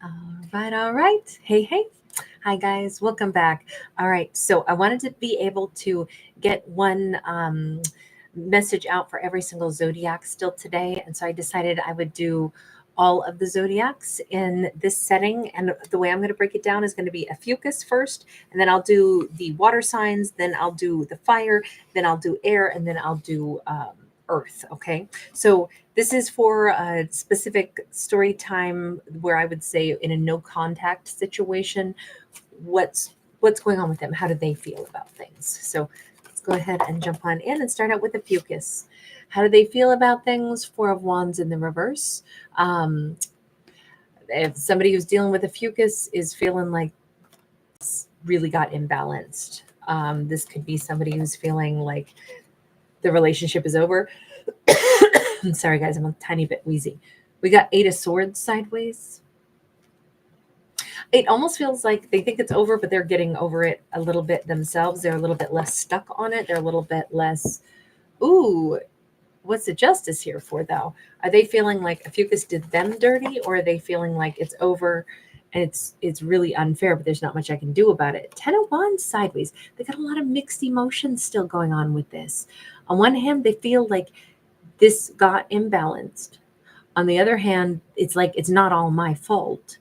All right. Hey, hey. Hi, guys. Welcome back. All right. So I wanted to be able to get one message out for every single zodiac still today. And so I decided I would do all of the zodiacs in this setting. And the way I'm going to break it down is going to be Ophiuchus first, and then I'll do the water signs, then I'll do the fire, then I'll do air, and then I'll do earth. Okay. So this is for a specific story time where I would say in a no contact situation, what's going on with them? How do they feel about things? So let's go ahead and jump on in and start out with the fucus. How do they feel about things? Four of Wands in the reverse. Um, if somebody who's dealing with a fucus is feeling like it's really got imbalanced, this could be somebody who's feeling like the relationship is over. I'm sorry, guys, I'm a tiny bit wheezy. We got Eight of Swords sideways. It almost feels like they think it's over, but they're getting over it a little bit themselves. They're a little bit less stuck on it. They're a little bit less, ooh, what's the justice here for, though? Are they feeling like Ophiuchus did them dirty, or are they feeling like it's over and it's really unfair, but there's not much I can do about it? Ten of Wands sideways. They got a lot of mixed emotions still going on with this. On one hand, they feel like this got imbalanced. On the other hand, it's like it's not all my fault.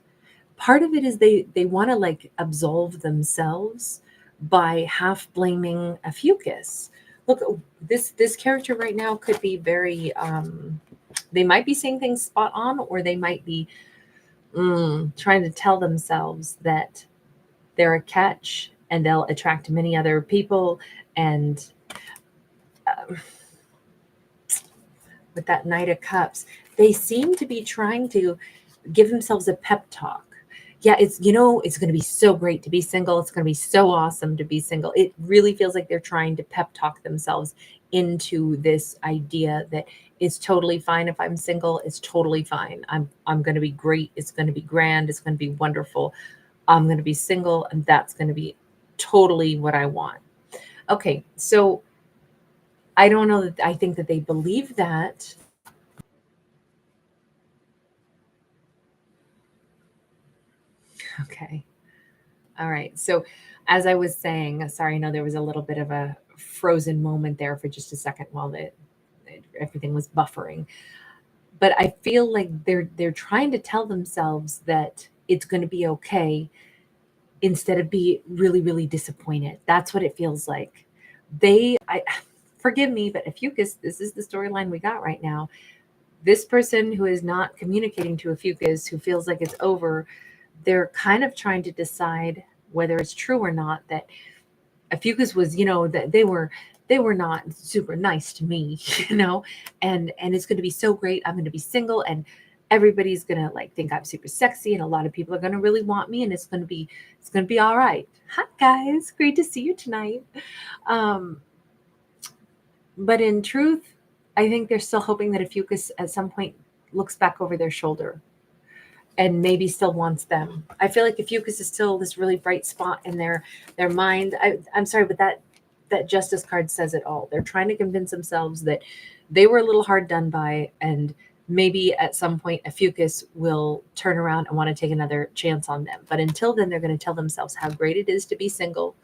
Part of it is they want to like absolve themselves by half blaming Ophiuchus. Look, this character right now could be very they might be saying things spot on, or they might be trying to tell themselves that they're a catch and they'll attract many other people. And with that Knight of Cups, they seem to be trying to give themselves a pep talk. Yeah, it's it's going to be so great to be single. It's going to be so awesome to be single. It really feels like they're trying to pep talk themselves into this idea that it's totally fine if I'm single. It's totally fine. I'm going to be great. It's going to be grand. It's going to be wonderful. I'm going to be single, and that's going to be totally what I want. Okay, so I don't know that I think that they believe that. Okay. All right. So, as I was saying, sorry, I know there was a little bit of a frozen moment there for just a second while everything was buffering. But I feel like they're trying to tell themselves that it's going to be okay instead of be really really disappointed. That's what it feels like. I forgive me, but Ophiuchus, this is the storyline we got right now. This person who is not communicating to Ophiuchus, who feels like it's over, they're kind of trying to decide whether it's true or not that Ophiuchus was, that they were not super nice to me, and it's going to be so great. I'm going to be single, and everybody's going to like think I'm super sexy, and a lot of people are going to really want me, and it's going to be all right. Hi guys, great to see you tonight. Um, but in truth, I think they're still hoping that Ophiuchus at some point looks back over their shoulder and maybe still wants them. I feel like Ophiuchus is still this really bright spot in their mind. I'm sorry, but that Justice card says it all. They're trying to convince themselves that they were a little hard done by, and maybe at some point Ophiuchus will turn around and want to take another chance on them. But until then, they're going to tell themselves how great it is to be single,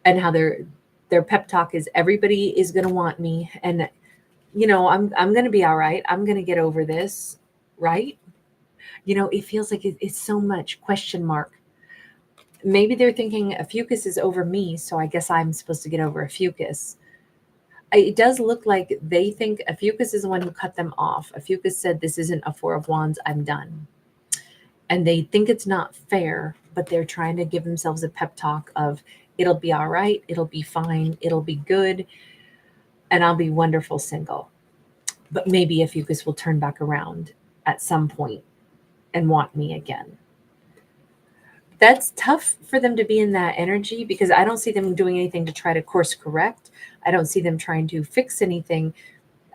and how their pep talk is everybody is going to want me, and I'm going to be all right. I'm going to get over this, right? It feels like it's so much question mark. Maybe they're thinking Ophiuchus is over me, so I guess I'm supposed to get over Ophiuchus. It does look like they think Ophiuchus is the one who cut them off. Ophiuchus said, "This isn't a Four of Wands. I'm done." And they think it's not fair, but they're trying to give themselves a pep talk of it'll be all right, it'll be fine, it'll be good, and I'll be wonderful single. But maybe Ophiuchus will turn back around at some point and want me again. That's tough for them to be in that energy, because I don't see them doing anything to try to course correct. I don't see them trying to fix anything.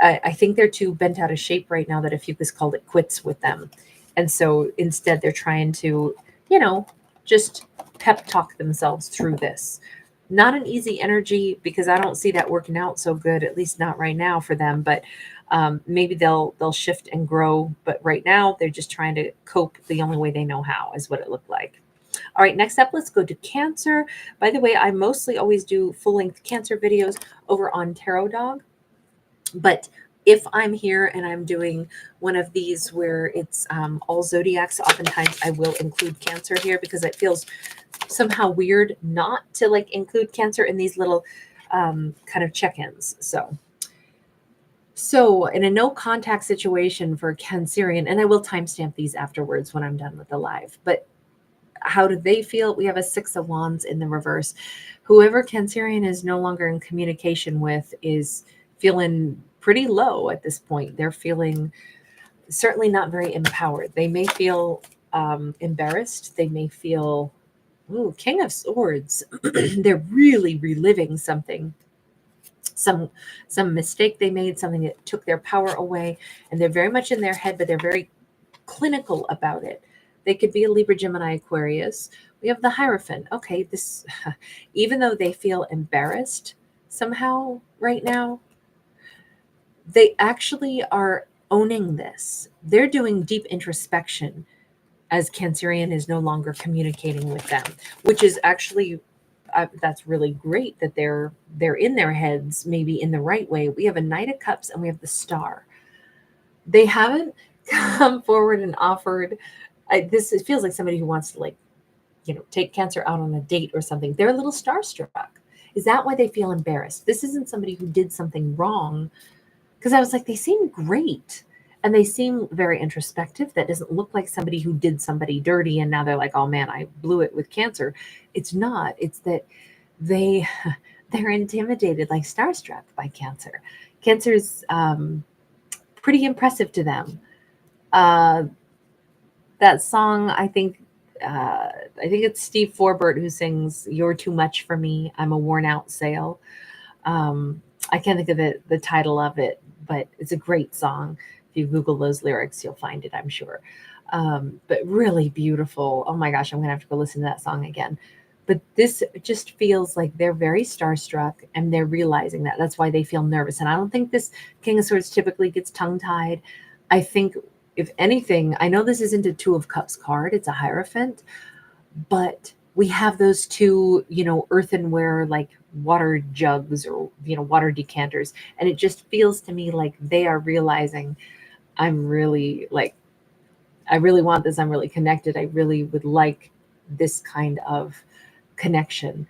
I think they're too bent out of shape right now that Ophiuchus called it quits with them. And so instead they're trying to, just pep talk themselves through this. Not an easy energy, because I don't see that working out so good, at least not right now for them. But Maybe they'll shift and grow, but right now they're just trying to cope the only way they know how, is what it looked like. All right, next up, let's go to Cancer. By the way, I mostly always do full-length Cancer videos over on Tarot Dog, but if I'm here and I'm doing one of these where it's all zodiacs, oftentimes I will include Cancer here because it feels somehow weird not to like include Cancer in these little kind of check-ins. So in a no contact situation for Cancerian, and I will timestamp these afterwards when I'm done with the live, but how do they feel? We have a 6 of Wands in the reverse. Whoever Cancerian is no longer in communication with is feeling pretty low at this point. They're feeling certainly not very empowered. They may feel embarrassed. They may feel, ooh, King of Swords. They're really reliving something, some mistake they made, something that took their power away, and they're very much in their head, but they're very clinical about it. They could be a Libra, Gemini, Aquarius. We have the Hierophant. Okay, this, even though they feel embarrassed somehow right now, they actually are owning this. They're doing deep introspection as Cancerian is no longer communicating with them, which is actually that's really great that they're in their heads, maybe in the right way. We have a Knight of Cups and we have the Star. They haven't come forward and offered. It feels like somebody who wants to, like, take Cancer out on a date or something. They're a little starstruck. Is that why they feel embarrassed? This isn't somebody who did something wrong. Because I was like, they seem great. And they seem very introspective. That doesn't look like somebody who did somebody dirty and now they're like, oh man, I blew it with Cancer. It's not. It's that they're intimidated, like starstruck by Cancer. Cancer's pretty impressive to them. That song, I think it's Steve Forbert who sings "You're Too Much for Me. I'm a Worn Out Sail." I can't think of the title of it, but it's a great song. If you Google those lyrics, you'll find it, I'm sure. But really beautiful. Oh my gosh, I'm gonna have to go listen to that song again. But this just feels like they're very starstruck and they're realizing that. That's why they feel nervous. And I don't think this King of Swords typically gets tongue-tied. I think, if anything, I know this isn't a 2 of Cups card, it's a Hierophant, but we have those two, earthenware, like water jugs or, water decanters. And it just feels to me like they are realizing, I really want this. I'm really connected. I really would like this kind of connection.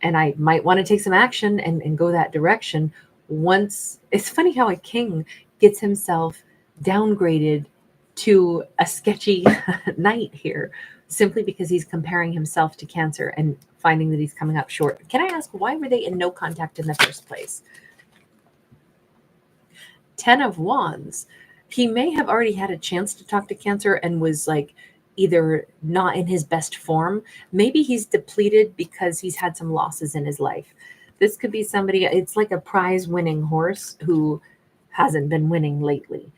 And I might want to take some action and go that direction. Once, it's funny how a king gets himself downgraded to a sketchy knight here, simply because he's comparing himself to Cancer and finding that he's coming up short. Can I ask, why were they in no contact in the first place? 10 of Wands. He may have already had a chance to talk to Cancer and was like either not in his best form. Maybe he's depleted because he's had some losses in his life. This could be somebody, it's like a prize winning horse who hasn't been winning lately.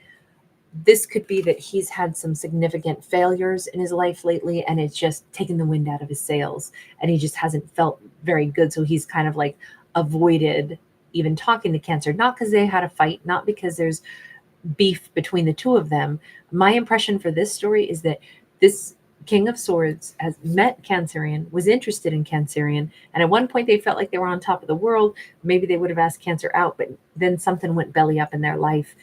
This could be that he's had some significant failures in his life lately, and it's just taken the wind out of his sails, and he just hasn't felt very good. So he's kind of like avoided even talking to Cancer, not because they had a fight, not because there's beef between the two of them. My impression for this story is that this King of Swords has met Cancerian, was interested in Cancerian, and at one point they felt like they were on top of the world. Maybe they would have asked Cancer out, but then something went belly up in their life.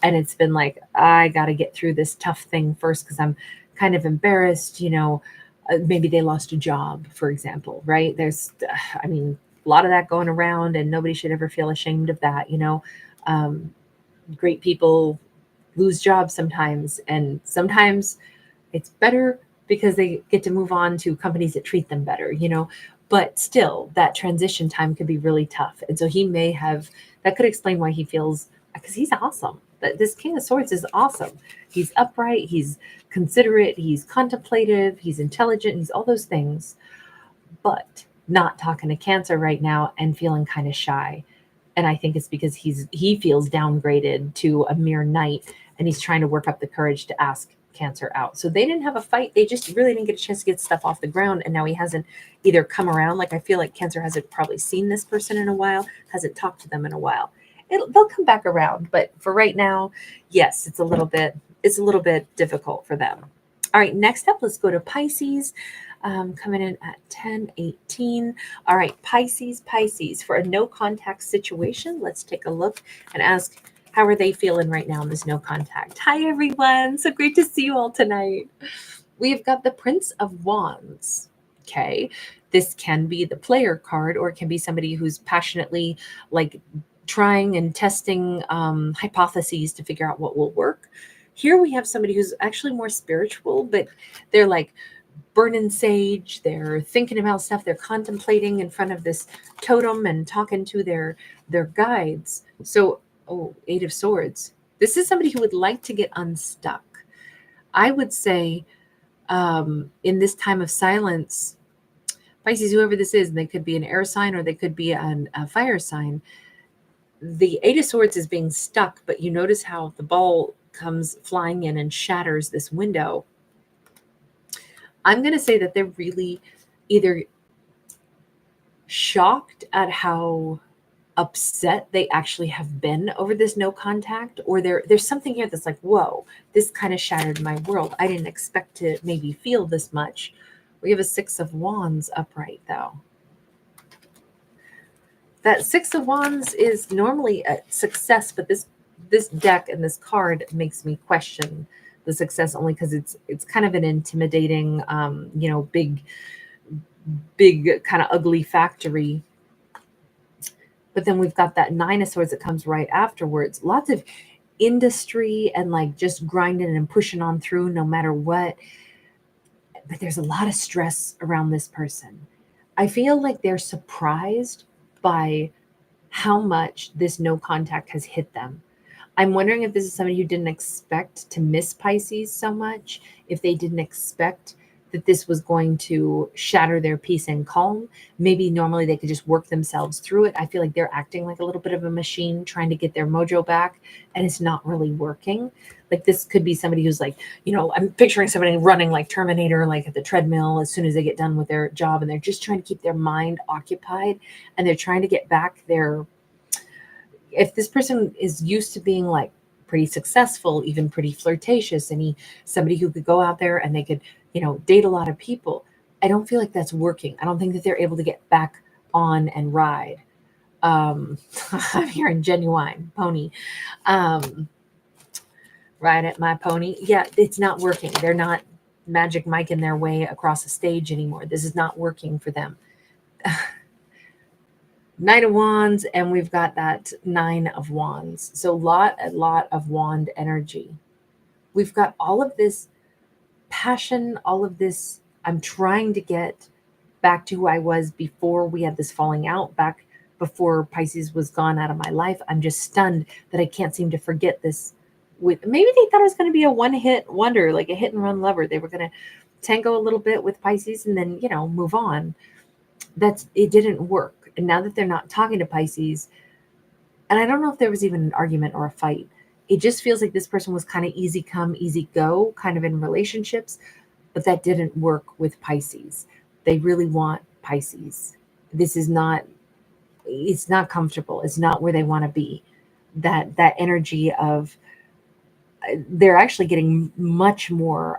And it's been like, I got to get through this tough thing first because I'm kind of embarrassed. Maybe they lost a job, for example, right? There's, a lot of that going around, and nobody should ever feel ashamed of that. Great people lose jobs sometimes, and sometimes it's better because they get to move on to companies that treat them better, but still that transition time could be really tough. And so he may have, that could explain why he feels, because he's awesome. This King of Swords is awesome. He's upright, he's considerate, he's contemplative, he's intelligent, he's all those things, but not talking to Cancer right now and feeling kind of shy. And I think it's because he feels downgraded to a mere knight, and he's trying to work up the courage to ask Cancer out. So they didn't have a fight. They just really didn't get a chance to get stuff off the ground. And now he hasn't either come around. Like, I feel like Cancer hasn't probably seen this person in a while, hasn't talked to them in a while. they'll come back around. But for right now, yes, it's a little bit difficult for them. All right, next up, let's go to Pisces. Coming in at 10:18. All right, Pisces, for a no contact situation, let's take a look and ask, how are they feeling right now in this no contact? Hi, everyone. So great to see you all tonight. We've got the Prince of Wands. Okay. This can be the player card, or it can be somebody who's passionately like trying and testing hypotheses to figure out what will work. Here we have somebody who's actually more spiritual, but they're like burning sage. They're thinking about stuff. They're contemplating in front of this totem and talking to their guides. So, oh, Eight of Swords. This is somebody who would like to get unstuck. I would say in this time of silence, Pisces, whoever this is, and they could be an air sign or they could be a fire sign. The Eight of Swords is being stuck, but you notice how the ball comes flying in and shatters this window. I'm going to say that they're really either shocked at how upset they actually have been over this no contact, or there's something here that's like, whoa, this kind of shattered my world. I didn't expect to maybe feel this much. We have a Six of Wands upright, though. That Six of Wands is normally a success, but this deck and this card makes me question the success, only because it's kind of an intimidating, big kind of ugly factory. But then we've got that Nine of Swords that comes right afterwards. Lots of industry and like just grinding and pushing on through no matter what. But there's a lot of stress around this person. I feel like they're surprised by how much this no contact has hit them. I'm wondering if this is somebody who didn't expect to miss Pisces so much, if they didn't expect that this was going to shatter their peace and calm. Maybe normally they could just work themselves through it. I feel like they're acting like a little bit of a machine trying to get their mojo back, and it's not really working. Like this could be somebody who's like, I'm picturing somebody running like Terminator, like at the treadmill as soon as they get done with their job, and they're just trying to keep their mind occupied, and they're trying to get back their, if this person is used to being like pretty successful, even pretty flirtatious, and somebody who could go out there and they could, date a lot of people. I don't feel like that's working. I don't think that they're able to get back on and ride. I'm hearing genuine pony. Ride at my pony. Yeah, it's not working. They're not Magic Mike in their way across the stage anymore. This is not working for them. Knight of Wands, and we've got that Nine of Wands. So a lot of wand energy. We've got all of this passion, all of this, I'm trying to get back to who I was before we had this falling out, back before Pisces was gone out of my life. I'm just stunned that I can't seem to forget this. Maybe they thought it was going to be a one-hit wonder, like a hit and run lover. They were going to tango a little bit with Pisces and then, move on. It didn't work. And now that they're not talking to Pisces, and I don't know if there was even an argument or a fight, it just feels like this person was kind of easy come, easy go, kind of in relationships, but that didn't work with Pisces. They really want Pisces. It's not comfortable. It's not where they want to be. That energy of, they're actually getting much more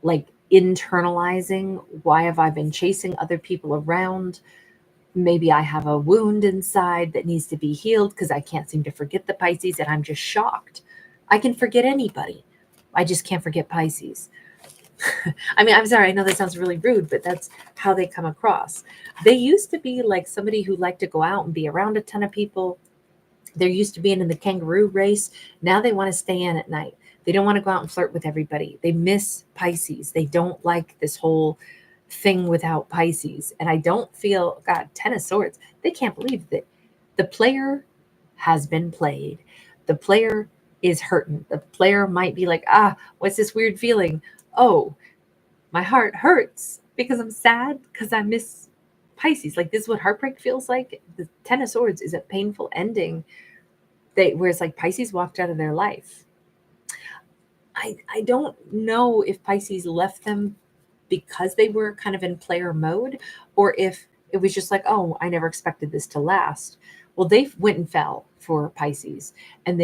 like internalizing. Why have I been chasing other people around? Maybe I have a wound inside that needs to be healed because I can't seem to forget the Pisces, and I'm just shocked. I can forget anybody. I just can't forget Pisces. I mean, I'm sorry, I know that sounds really rude, but that's how they come across. They used to be like somebody who liked to go out and be around a ton of people. They're used to being in the kangaroo race. Now they want to stay in at night. They don't want to go out and flirt with everybody. They miss Pisces. They don't like this whole thing without Pisces. And I don't feel, God, Ten of Swords, they can't believe that the player has been played. The player is hurting. The player might be like, what's this weird feeling? Oh, my heart hurts because I'm sad because I miss Pisces. Like, this is what heartbreak feels like. The Ten of Swords is a painful ending where it's like Pisces walked out of their life. I don't know if Pisces left them because they were kind of in player mode, or if it was just like, oh, I never expected this to last. Well, they went and fell for Pisces, and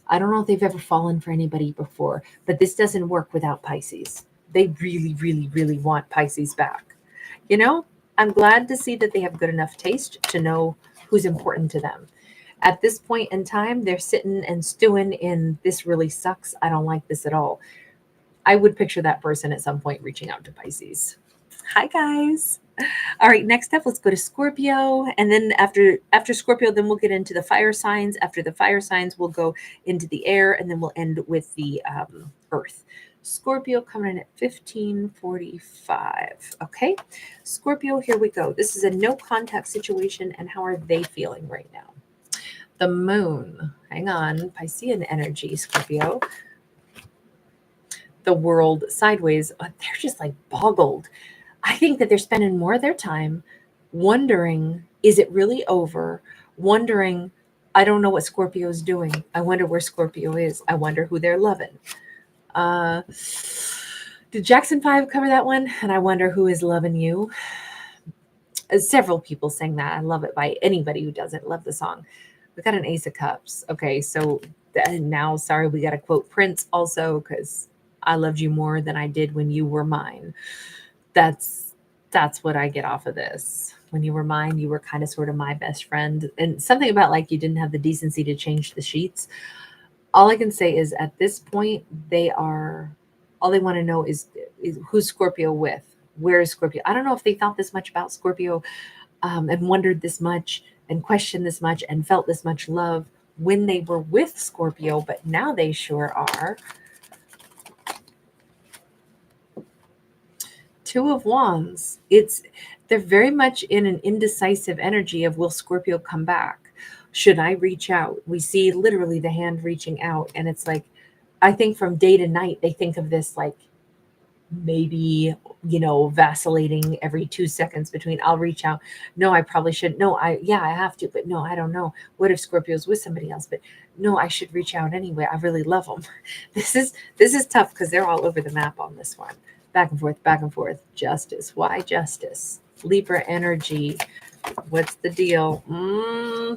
I don't know if they've ever fallen for anybody before, but this doesn't work without Pisces. They really, really, really want Pisces back. You know, I'm glad to see that they have good enough taste to know who's important to them. At this point in time, they're sitting and stewing in this really sucks. I don't like this at all. I would picture that person at some point reaching out to Pisces. Hi guys. All right, next up, let's go to Scorpio. And then after Scorpio, then we'll get into the fire signs. After the fire signs, we'll go into the air, and then we'll end with the earth. Scorpio coming in at 1545. Okay, Scorpio, here we go. This is a no contact situation, and how are they feeling right now? The moon. Hang on, Piscean energy, Scorpio. The world sideways. They're just like boggled. I think that they're spending more of their time wondering, is it really over? Wondering, I don't know what Scorpio is doing. I wonder where Scorpio is. I wonder who they're loving. Did Jackson 5 cover that one? And I wonder who is loving you. Several people sang that. I love it by anybody who doesn't. Love the song. We got an Ace of Cups. Okay, so now, sorry, we got to quote Prince also, because I loved you more than I did when you were mine. That's what I get off of this. When you were mine, you were kind of sort of my best friend. And something about like you didn't have the decency to change the sheets. All I can say is at this point, all they want to know is who's Scorpio with? Where is Scorpio? I don't know if they thought this much about Scorpio and wondered this much and questioned this much and felt this much love when they were with Scorpio, but now they sure are. Two of Wands. They're very much in an indecisive energy of, will Scorpio come back? Should I reach out? We see literally the hand reaching out, and it's like, I think from day to night they think of this like maybe, vacillating every 2 seconds between, I'll reach out. No, I probably shouldn't. No, I have to, but no, I don't know. What if Scorpio's with somebody else? But no, I should reach out anyway. I really love them. This is tough because they're all over the map on this one. Back and forth, back and forth. Justice. Why justice? Libra energy. What's the deal?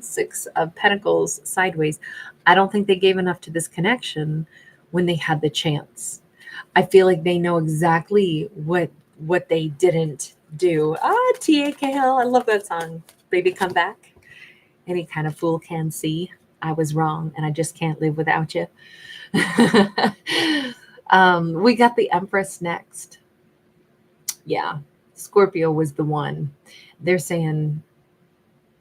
6 of Pentacles sideways. I don't think they gave enough to this connection when they had the chance. I feel like they know exactly what they didn't do. TAKL. I love that song. Baby, come back. Any kind of fool can see I was wrong and I just can't live without you. We got the Empress next. Yeah, Scorpio was the one. They're saying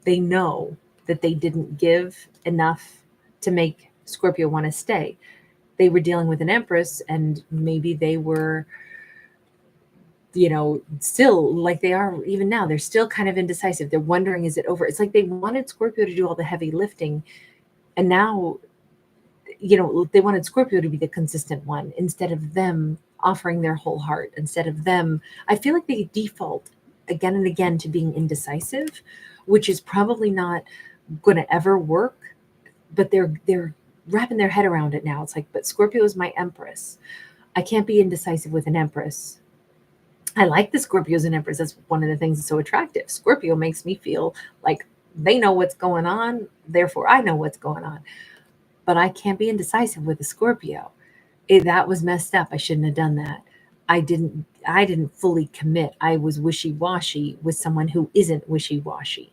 they know that they didn't give enough to make Scorpio want to stay. They were dealing with an Empress, and maybe they were, still like they are even now. They're still kind of indecisive. They're wondering, is it over? It's like they wanted Scorpio to do all the heavy lifting, and now they wanted Scorpio to be the consistent one instead of them offering their whole heart, instead of them. I feel like they default again and again to being indecisive, which is probably not going to ever work, but they're wrapping their head around it now. It's like, but Scorpio is my Empress. I can't be indecisive with an Empress. I like the Scorpios and Empress. That's one of the things that's so attractive. Scorpio makes me feel like they know what's going on, therefore I know what's going on. But I can't be indecisive with a Scorpio. That was messed up. I shouldn't have done that. I didn't fully commit. I was wishy-washy with someone who isn't wishy-washy.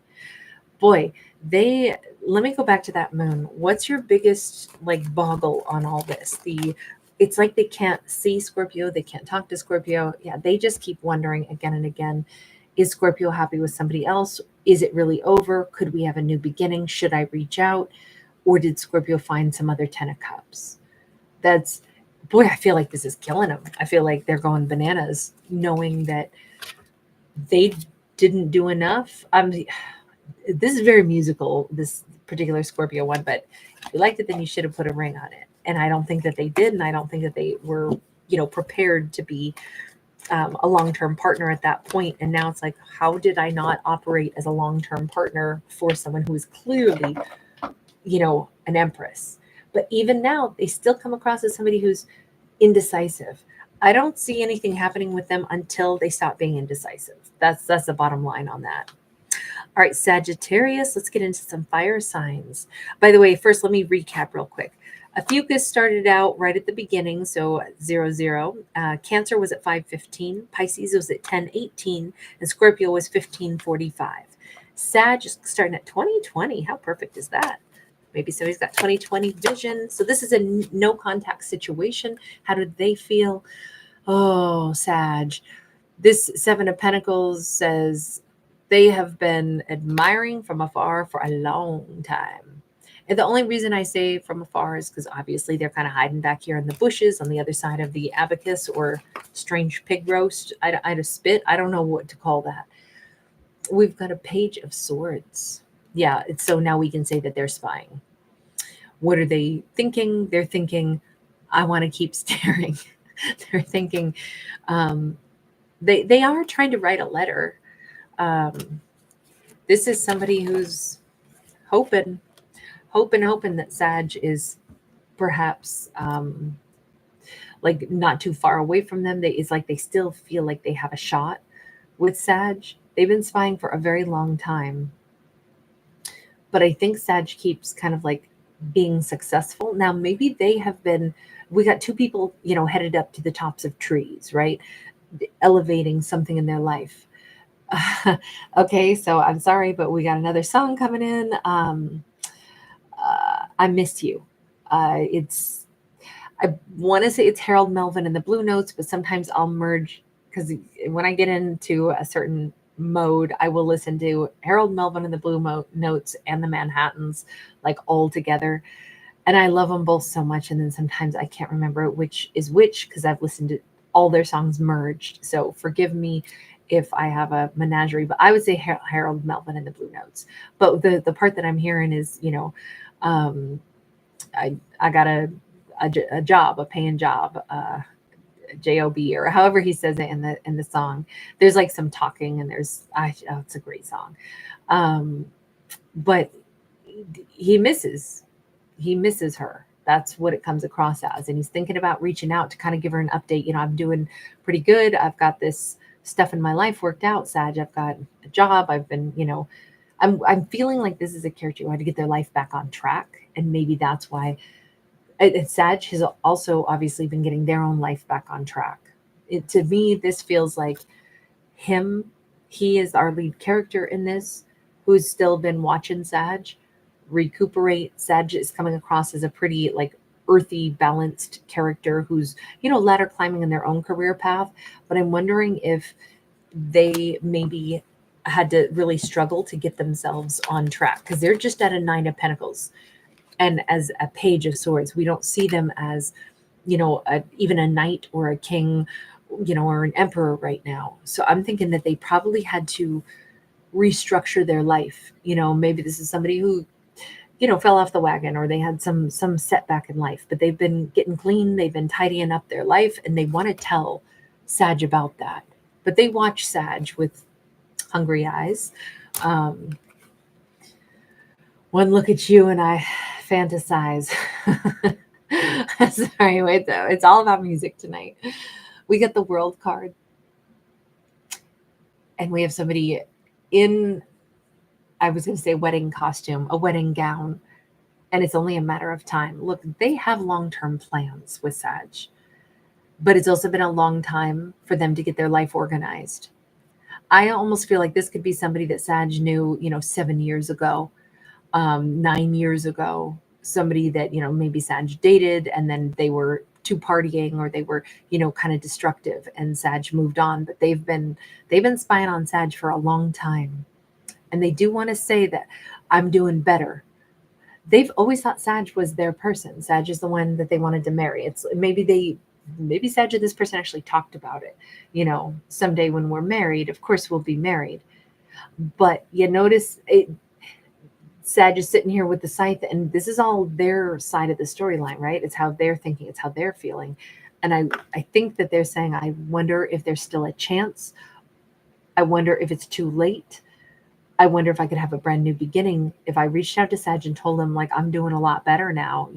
Boy, let me go back to that moon. What's your biggest boggle on all this? It's like they can't see Scorpio. They can't talk to Scorpio. Yeah, they just keep wondering again and again, is Scorpio happy with somebody else? Is it really over? Could we have a new beginning? Should I reach out? Or did Scorpio find some other 10 of Cups? I feel like this is killing them. I feel like they're going bananas knowing that they didn't do enough. This is very musical, this particular Scorpio one, but if you liked it, then you should have put a ring on it. And I don't think that they did. And I don't think that they were, prepared to be a long-term partner at that point. And now it's like, how did I not operate as a long-term partner for someone who is clearly, an Empress? But even now, they still come across as somebody who's indecisive. I don't see anything happening with them until they stop being indecisive. That's the bottom line on that. All right, Sagittarius, let's get into some fire signs. By the way, first, let me recap real quick. Ophiuchus started out right at the beginning, so 00. Cancer was at 5:15. Pisces was at 10:18. And Scorpio was 15:45. Sag is starting at 2020. How perfect is that? Maybe somebody's got 2020 vision. So this is a no contact situation. How did they feel? Oh, Sag. This Seven of Pentacles says they have been admiring from afar for a long time. And the only reason I say from afar is because obviously they're kind of hiding back here in the bushes on the other side of the abacus or strange pig roast. I just spit. I don't know what to call that. We've got a Page of Swords. Yeah, so now we can say that they're spying. What are they thinking? They're thinking, I want to keep staring. They're thinking, they are trying to write a letter. This is somebody who's hoping that Sag is perhaps like not too far away from them. It's like they still feel like they have a shot with Sag. They've been spying for a very long time. But I think Sag keeps kind of like being successful. Now, maybe they have been, we got two people, headed up to the tops of trees, right? Elevating something in their life. Okay, so I'm sorry, but we got another song coming in. I Miss You. I want to say it's Harold Melvin and the Blue Notes, but sometimes I'll merge because when I get into a certain mode, I will listen to Harold Melvin and the Blue Notes and the Manhattans like all together. And I love them both so much. And then sometimes I can't remember which is which because I've listened to all their songs merged. So forgive me if I have a menagerie, but I would say Harold Melvin and the Blue Notes. But the part that I'm hearing is, I got a job, a paying job, job, or however he says it in the song. There's like some talking, and it's a great song, but he misses her. That's what it comes across as, and he's thinking about reaching out to kind of give her an update. I'm doing pretty good. I've got this stuff in my life worked out, Sag. I've got a job. I've been, I'm feeling like this is a character who had to get their life back on track, and maybe that's why. Sag has also obviously been getting their own life back on track. To me, this feels like him. He is our lead character in this, who's still been watching Sag recuperate. Sag is coming across as a pretty like earthy, balanced character who's, ladder climbing in their own career path. But I'm wondering if they maybe had to really struggle to get themselves on track because they're just at a 9 of Pentacles. And as a Page of Swords, we don't see them as, even a knight or a king, or an emperor right now. So I'm thinking that they probably had to restructure their life. Maybe this is somebody who, fell off the wagon, or they had some setback in life, but they've been getting clean. They've been tidying up their life, and they want to tell Sag about that. But they watch Sag with hungry eyes. One look at you and I fantasize. Sorry, wait though. It's all about music tonight. We get the World card. And we have somebody in, I was going to say wedding costume, a wedding gown. And it's only a matter of time. Look, they have long-term plans with Sag. But it's also been a long time for them to get their life organized. I almost feel like this could be somebody that Sag knew, 7 years ago. 9 years ago, somebody that, maybe Sag dated and then they were too partying, or they were, kind of destructive, and Sag moved on. But they've been spying on Sag for a long time. And they do want to say that I'm doing better. They've always thought Sag was their person. Sag is the one that they wanted to marry. It's maybe Sag and this person actually talked about it. Someday when we're married, of course we'll be married. But you notice it, Sag is sitting here with the scythe, and this is all their side of the storyline, right? It's how they're thinking, it's how they're feeling. And I think that they're saying, I wonder if there's still a chance. I wonder if it's too late. I wonder if I could have a brand new beginning. If I reached out to Sag and told him, like, I'm doing a lot better now.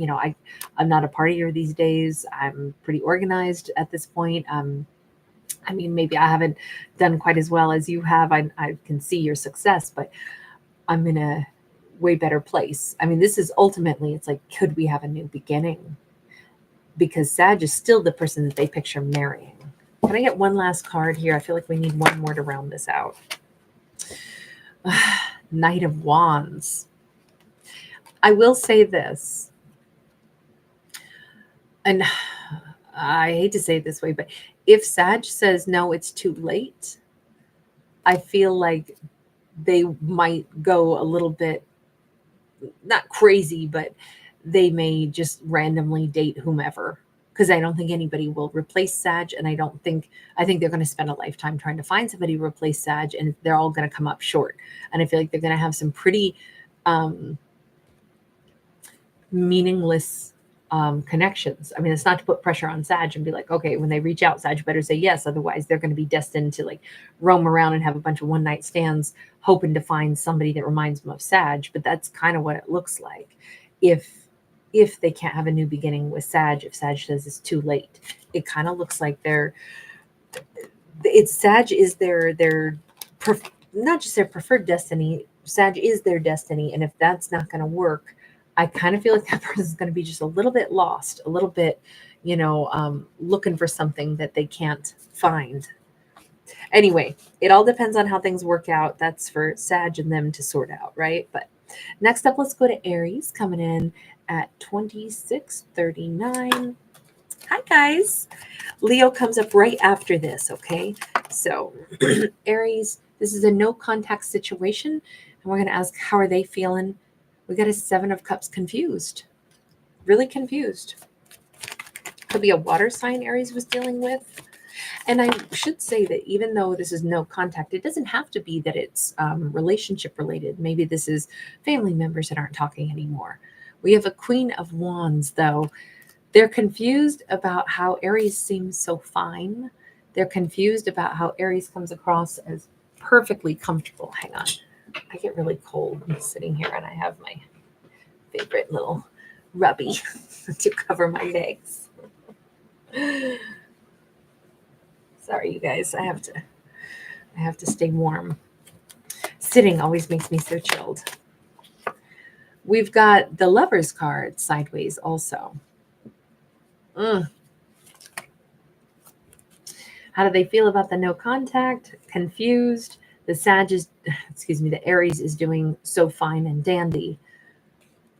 I'm not a partier these days. I'm pretty organized at this point. Maybe I haven't done quite as well as you have. I can see your success, but I'm in a way better place. I mean, this is ultimately, it's like, could we have a new beginning? Because Sag is still the person that they picture marrying. Can I get one last card here? I feel like we need one more to round this out. Knight of Wands. I will say this, and I hate to say it this way, but if Sag says, no, it's too late, I feel like they might go a little bit, not crazy, but they may just randomly date whomever, because I don't think anybody will replace Sag. And I think they're going to spend a lifetime trying to find somebody to replace Sag, and they're all going to come up short. And I feel like they're going to have some pretty meaningless connections. I mean, it's not to put pressure on Sag and be like, okay, when they reach out, Sag better say yes. Otherwise, they're going to be destined to like roam around and have a bunch of one night stands, hoping to find somebody that reminds them of Sag. But that's kind of what it looks like. If they can't have a new beginning with Sag, if Sag says it's too late, it kind of looks like Sag is not just their preferred destiny. Sag is their destiny. And if that's not going to work, I kind of feel like that person is going to be just a little bit lost, a little bit, looking for something that they can't find. Anyway, it all depends on how things work out. That's for Sag and them to sort out, right? But next up, let's go to Aries, coming in at 2639. Hi, guys. Leo comes up right after this, okay? So, Aries, this is a no contact situation. And we're going to ask, how are they feeling? We got a 7 of Cups, confused. Really confused. Could be a water sign Aries was dealing with. And I should say that even though this is no contact, it doesn't have to be that it's relationship related. Maybe this is family members that aren't talking anymore. We have a Queen of Wands, though. They're confused about how Aries seems so fine. They're confused about how Aries comes across as perfectly comfortable. Hang on. I get really cold. I'm sitting here and I have my favorite little rubby to cover my legs. Sorry, you guys. I have to stay warm. Sitting always makes me so chilled. We've got the Lovers card sideways also. How do they feel about the no contact? Confused. The Aries is doing so fine and dandy.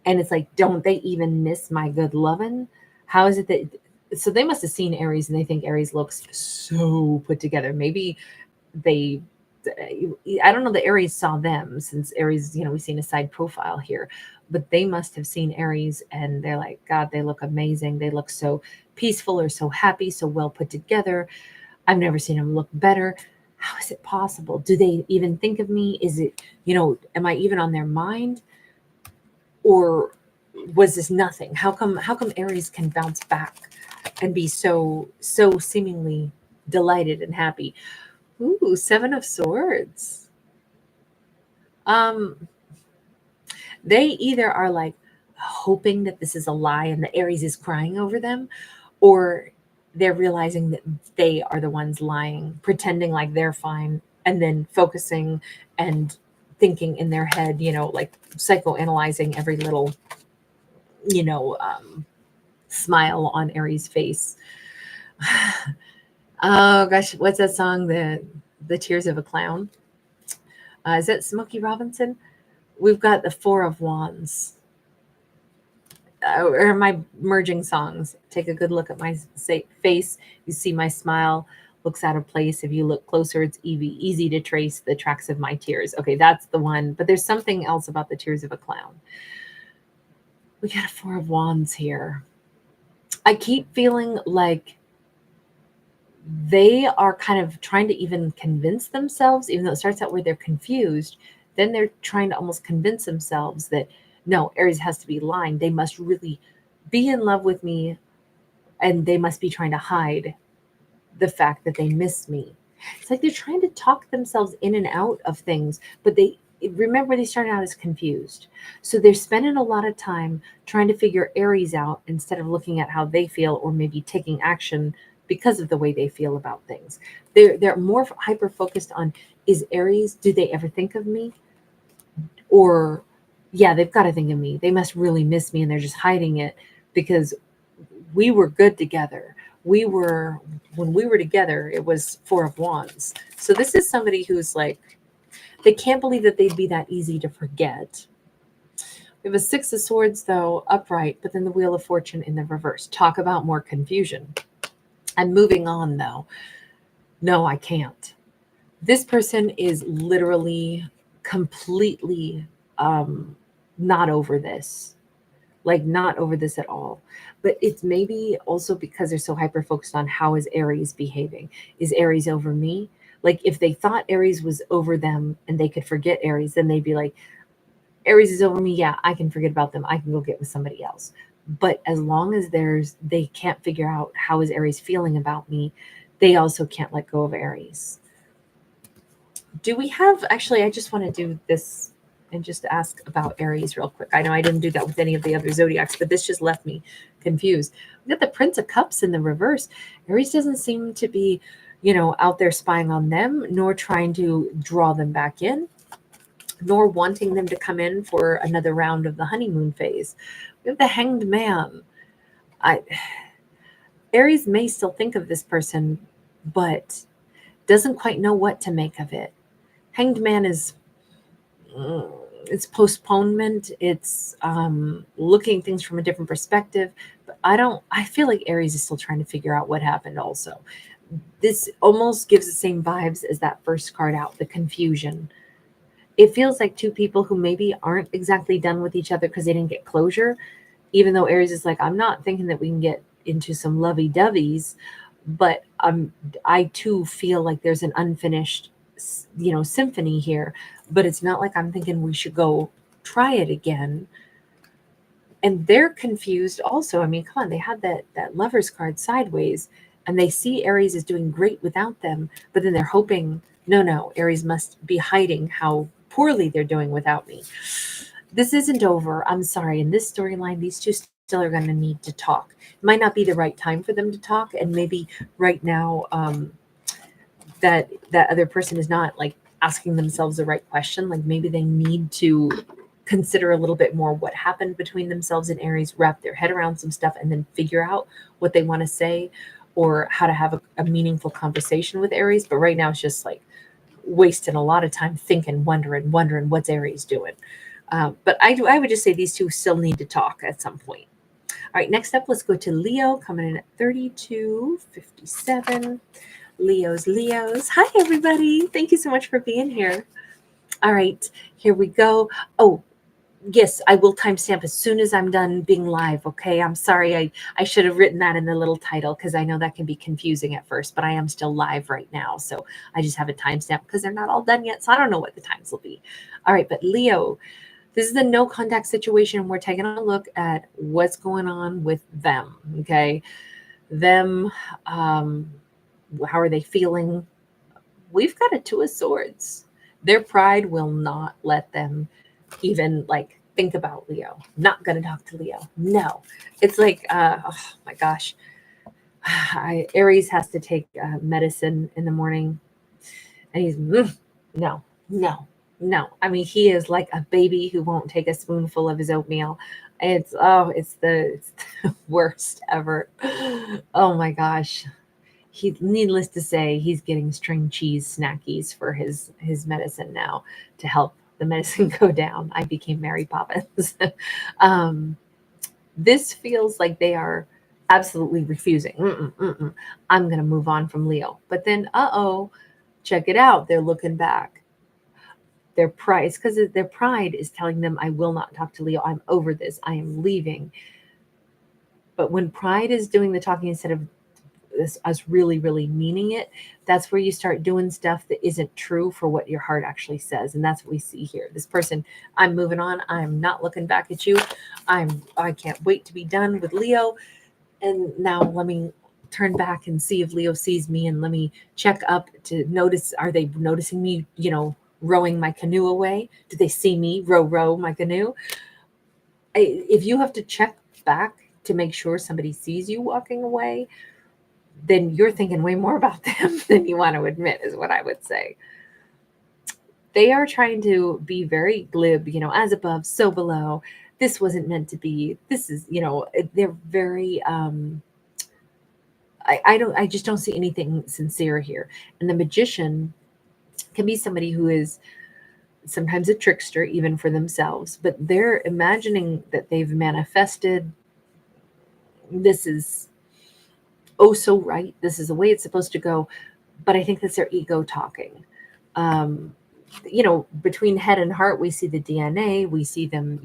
And it's like, don't they even miss my good lovin'? How is it that, so they must have seen Aries and they think Aries looks so put together. Maybe I don't know that Aries saw them, since Aries, we've seen a side profile here, but they must have seen Aries and they're like, God, they look amazing. They look so peaceful or so happy, so well put together. I've never seen them look better. How is it possible? Do they even think of me? Is it, am I even on their mind? Or was this nothing? How come Aries can bounce back and be so seemingly delighted and happy? Ooh, 7 of Swords. They either are like hoping that this is a lie and the Aries is crying over them, or they're realizing that they are the ones lying, pretending like they're fine, and then focusing and thinking in their head, like psychoanalyzing every little, smile on Aries' face. Oh gosh, what's that song? The Tears of a Clown. Is that Smokey Robinson? We've got the 4 of Wands. Or am I merging songs? Take a good look at my face. You see my smile looks out of place. If you look closer, it's easy to trace the tracks of my tears. Okay, that's the one. But there's something else about the Tears of a Clown. We got a 4 of Wands here. I keep feeling like they are kind of trying to even convince themselves, even though it starts out where they're confused, then they're trying to almost convince themselves that, no, Aries has to be lying. They must really be in love with me, and they must be trying to hide the fact that they miss me. It's like they're trying to talk themselves in and out of things, but they started out as confused. So they're spending a lot of time trying to figure Aries out instead of looking at how they feel, or maybe taking action because of the way they feel about things. They're more hyper focused on, is Aries, do they ever think of me? Or, yeah, they've got to think of me. They must really miss me and they're just hiding it because we were good together. When we were together, it was Four of Wands. So this is somebody who's like, they can't believe that they'd be that easy to forget. We have a Six of Swords, though, upright, but then the Wheel of Fortune in the reverse. Talk about more confusion. And moving on, though. No, I can't. This person is literally completely not over this. Like, not over this at all. But it's maybe also because they're so hyper focused on how is Aries behaving. Is Aries over me? Like, if they thought Aries was over them and they could forget Aries, then they'd be like, Aries is over me. Yeah, I can forget about them. I can go get with somebody else. But as long as they can't figure out how is Aries feeling about me, they also can't let go of Aries. Do we have, actually, I just want to do this and just ask about Aries real quick. I know I didn't do that with any of the other zodiacs, but this just left me confused. We got the Prince of Cups in the reverse. Aries doesn't seem to be, out there spying on them, nor trying to draw them back in, nor wanting them to come in for another round of the honeymoon phase. We have the Hanged Man. Aries may still think of this person, but doesn't quite know what to make of it. Hanged Man is it's postponement. It's looking at things from a different perspective. But I feel like Aries is still trying to figure out what happened also. This almost gives the same vibes as that first card out, the confusion. It feels like two people who maybe aren't exactly done with each other because they didn't get closure, even though Aries is like, I'm not thinking that we can get into some lovey-doveys, but I too feel like there's an unfinished, symphony here, but it's not like I'm thinking we should go try it again. And they're confused also. I mean, come on, they had that Lovers card sideways, and they see Aries is doing great without them, but then they're hoping, no, Aries must be hiding how poorly they're doing without me. This isn't over. I'm sorry. In this storyline, these two still are going to need to talk. It might not be the right time for them to talk, and maybe right now that other person is not like asking themselves the right question. Like maybe they need to consider a little bit more what happened between themselves and Aries, wrap their head around some stuff, and then figure out what they want to say or how to have a meaningful conversation with Aries. But right now it's just like wasting a lot of time thinking, wondering what's Aries doing. But I would just say these two still need to talk at some point. All right, next up, let's go to Leo, coming in at 3257. Leos. Hi, everybody. Thank you so much for being here. All right, here we go. Oh, yes, I will timestamp as soon as I'm done being live, okay? I'm sorry, I should have written that in the little title because I know that can be confusing at first, but I am still live right now, so I just have a timestamp because they're not all done yet, so I don't know what the times will be. All right, but Leo, this is the no contact situation. We're taking a look at what's going on with them, okay? Them, how are they feeling? We've got a Two of Swords. Their pride will not let them even like think about Leo. Not going to talk to Leo. No. It's like, oh my gosh. Aries has to take medicine in the morning. And he's, no. I mean, he is like a baby who won't take a spoonful of his oatmeal. It's the worst ever. Oh my gosh. Needless to say, he's getting string cheese snackies for his medicine now to help the medicine go down. I became Mary Poppins. This feels like they are absolutely refusing. I'm going to move on from Leo. But then, check it out. They're looking back. Their pride, because their pride is telling them, I will not talk to Leo. I'm over this. I am leaving. But when pride is doing the talking instead of us really, really meaning it, that's where you start doing stuff that isn't true for what your heart actually says. And that's what we see here. This person, I'm moving on. I'm not looking back at you. I can't wait to be done with Leo. And now let me turn back and see if Leo sees me, and let me check up to notice, are they noticing me, rowing my canoe away? Do they see me row my canoe? If you have to check back to make sure somebody sees you walking away, then you're thinking way more about them than you want to admit, is what I would say. They are trying to be very glib, as above, so below. This wasn't meant to be. This is, they're very, I just don't see anything sincere here. And the magician can be somebody who is sometimes a trickster, even for themselves, but they're imagining that they've manifested. This is oh so right. This is the way it's supposed to go. But I think that's their ego talking. Um, Between head and heart, we see the DNA, we see them,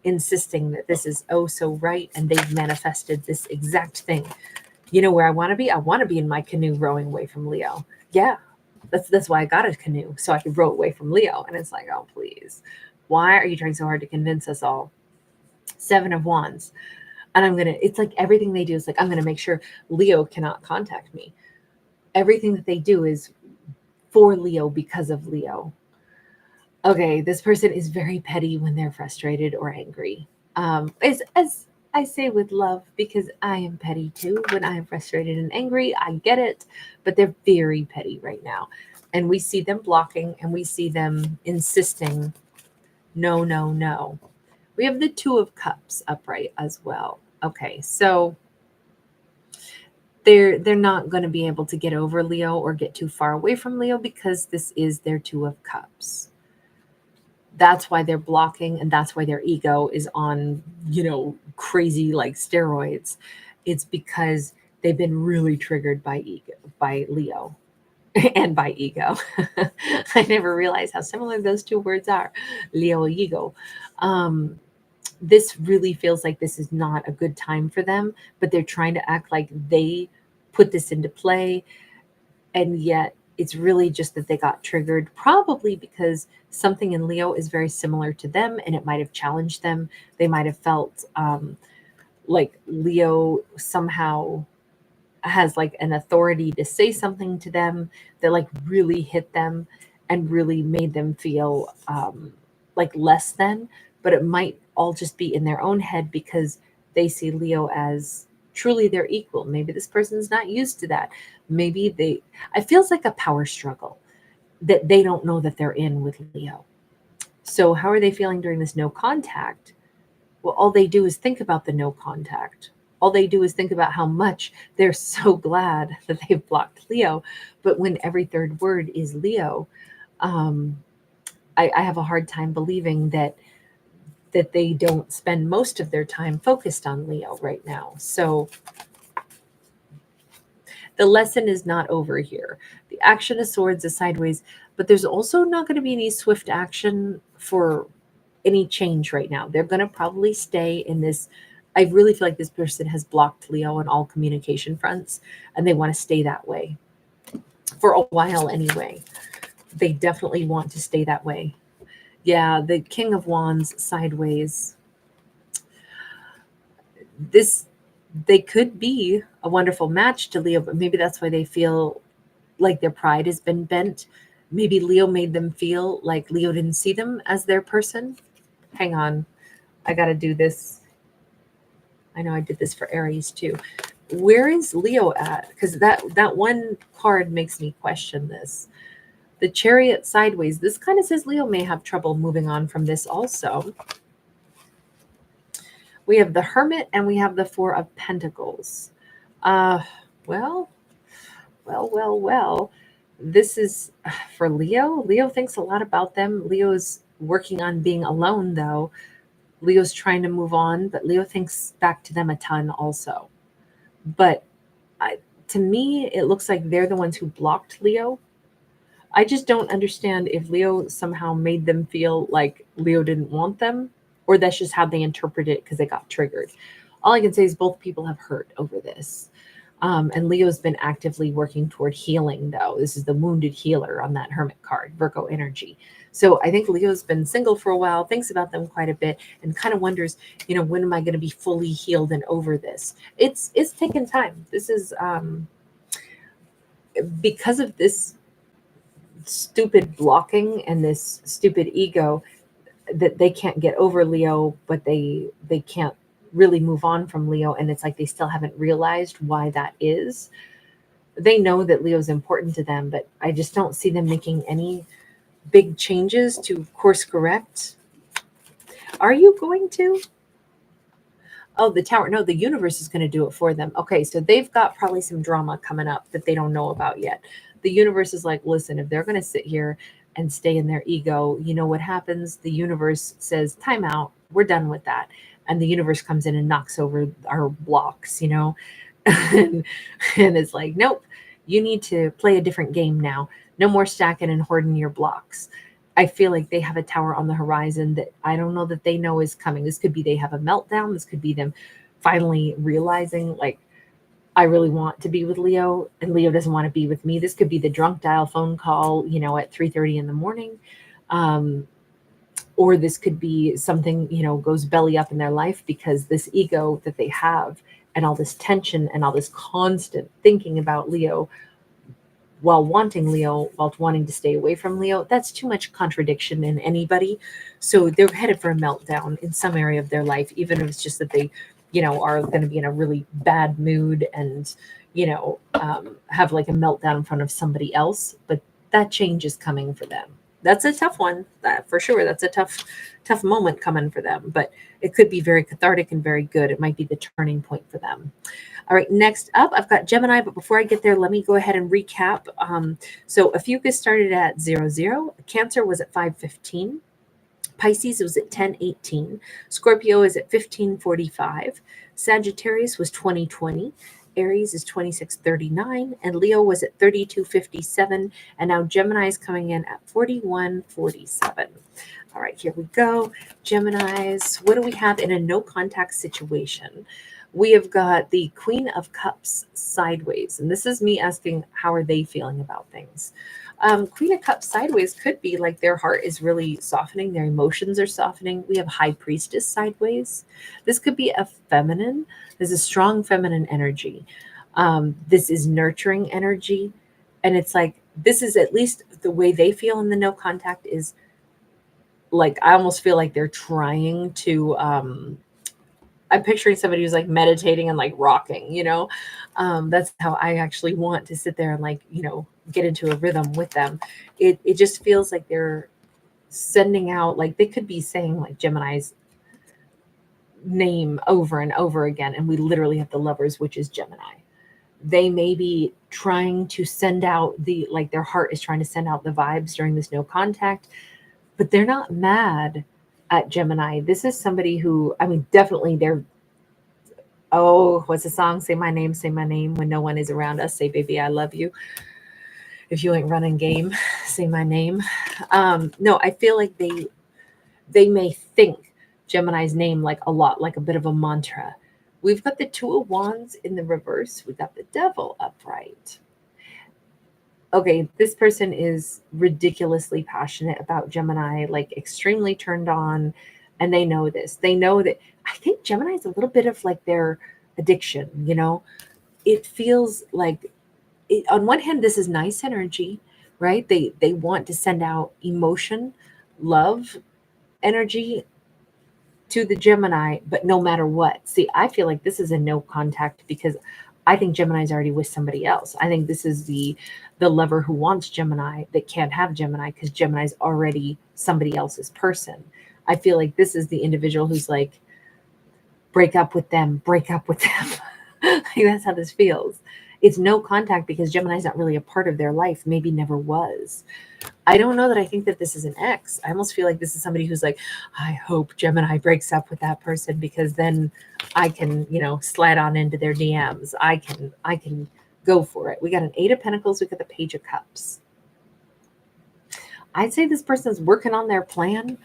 insisting that this is oh so right, and they've manifested this exact thing. You know where I want to be? I want to be in my canoe rowing away from Leo. Yeah, that's why I got a canoe, so I could row away from Leo. And it's like, oh, please. Why are you trying so hard to convince us all? Seven of Wands. And it's like everything they do is like, I'm going to make sure Leo cannot contact me. Everything that they do is for Leo because of Leo. Okay, this person is very petty when they're frustrated or angry. As I say with love, because I am petty too. When I am frustrated and angry, I get it, but they're very petty right now. And we see them blocking and we see them insisting, no, no, no. We have the Two of Cups upright as well. Okay, so they're not going to be able to get over Leo or get too far away from Leo because this is their Two of Cups. That's why they're blocking, and that's why their ego is on, crazy like steroids. It's because they've been really triggered by Leo and by ego. I never realized how similar those two words are, Leo, ego. This really feels like this is not a good time for them, but they're trying to act like they put this into play. And yet it's really just that they got triggered, probably because something in Leo is very similar to them and it might have challenged them. They might have felt like Leo somehow has like an authority to say something to them that like really hit them and really made them feel like less than. But it might all just be in their own head because they see Leo as truly their equal. Maybe this person's not used to that. Maybe it feels like a power struggle that they don't know that they're in with Leo. So how are they feeling during this no contact? Well, all they do is think about the no contact. All they do is think about how much they're so glad that they've blocked Leo. But when every third word is Leo, I have a hard time believing that they don't spend most of their time focused on Leo right now. So the lesson is not over here. The Action of Swords is sideways, but there's also not going to be any swift action for any change right now. They're going to probably stay in this. I really feel like this person has blocked Leo on all communication fronts, and they want to stay that way for a while anyway. They definitely want to stay that way. Yeah, the King of Wands sideways. They could be a wonderful match to Leo, but maybe that's why they feel like their pride has been bent. Maybe Leo made them feel like Leo didn't see them as their person. Hang on. I got to do this. I know I did this for Aries too. Where is Leo at? Because that one card makes me question this. The Chariot sideways. This kind of says Leo may have trouble moving on from this also. We have the Hermit and we have the Four of Pentacles. Well. This is for Leo. Leo thinks a lot about them. Leo's working on being alone, though. Leo's trying to move on, but Leo thinks back to them a ton also. But to me, it looks like they're the ones who blocked Leo. I just don't understand if Leo somehow made them feel like Leo didn't want them, or that's just how they interpret it because they got triggered. All I can say is both people have hurt over this. And Leo's been actively working toward healing, though. This is the wounded healer on that Hermit card, Virgo energy. So I think Leo's been single for a while, thinks about them quite a bit, and kind of wonders, when am I going to be fully healed and over this? It's taken time. This is because of this stupid blocking and this stupid ego that they can't get over Leo, but they can't really move on from Leo. And it's like they still haven't realized why that is. They know that Leo's important to them, but I just don't see them making any big changes to course correct. Are you going to? Oh, the Tower. No, the universe is going to do it for them. Okay, so they've got probably some drama coming up that they don't know about yet. The universe is like, listen, if they're going to sit here and stay in their ego, you know what happens? The universe says, time out, we're done with that. And the universe comes in and knocks over our blocks, and, and it's like, nope, you need to play a different game now. No more stacking and hoarding your blocks. I feel like they have a tower on the horizon that I don't know that they know is coming. This could be they have a meltdown. This could be them finally realizing, like, I really want to be with Leo and Leo doesn't want to be with me. This could be the drunk dial phone call, at 3:30 in the morning. Or this could be something, goes belly up in their life because this ego that they have and all this tension and all this constant thinking about Leo while wanting Leo, while wanting to stay away from Leo, that's too much contradiction in anybody. So they're headed for a meltdown in some area of their life, even if it's just that they, are going to be in a really bad mood and, have like a meltdown in front of somebody else. But that change is coming for them. That's a tough one, that for sure. That's a tough moment coming for them, but it could be very cathartic and very good. It might be the turning point for them. All right, next up, I've got Gemini, but before I get there, let me go ahead and recap. So Ophiuchus started at 00, Cancer was at 5:15, Pisces was at 10:18, Scorpio is at 15:45, Sagittarius was 20:20, Aries is 26:39, and Leo was at 32:57, and now Gemini is coming in at 41:47. All right, here we go. Geminis, what do we have in a no contact situation? We have got the Queen of Cups sideways, and this is me asking how are they feeling about things. Queen of Cups sideways could be like their heart is really softening, their emotions are softening. We have High Priestess sideways. This could be a feminine. There's a strong feminine energy. This is nurturing energy, and it's like this is at least the way they feel in the no contact is like I almost feel like they're trying to. I'm picturing somebody who's like meditating and like rocking, that's how I actually want to sit there and like, get into a rhythm with them. It just feels like they're sending out, like they could be saying like Gemini's name over and over again. And we literally have the Lovers, which is Gemini. They may be trying to send out like their heart is trying to send out the vibes during this no contact, but they're not mad at Gemini. This is somebody who, definitely they're, what's the song? Say my name when no one is around us. Say, baby, I love you. If you ain't running game, say my name. No, I feel like they may think Gemini's name like a lot, like a bit of a mantra. We've got the Two of Wands in the reverse. We've got the Devil upright. Okay, this person is ridiculously passionate about Gemini, like extremely turned on, and they know this. They know that I think Gemini is a little bit of like their addiction, It feels like, on one hand, this is nice energy, right? They want to send out emotion, love, energy to the Gemini, but no matter what. See, I feel like this is a no contact because I think Gemini's already with somebody else. I think this is the lover who wants Gemini that can't have Gemini because Gemini's already somebody else's person. I feel like this is the individual who's like, break up with them. Like, that's how this feels. It's no contact because Gemini's not really a part of their life, maybe never was. I don't know that I think that this is an ex. I almost feel like this is somebody who's like, I hope Gemini breaks up with that person because then I can, slide on into their DMs. I can go for it. We got an 8 of Pentacles. We got the Page of Cups. I'd say this person's working on their plan,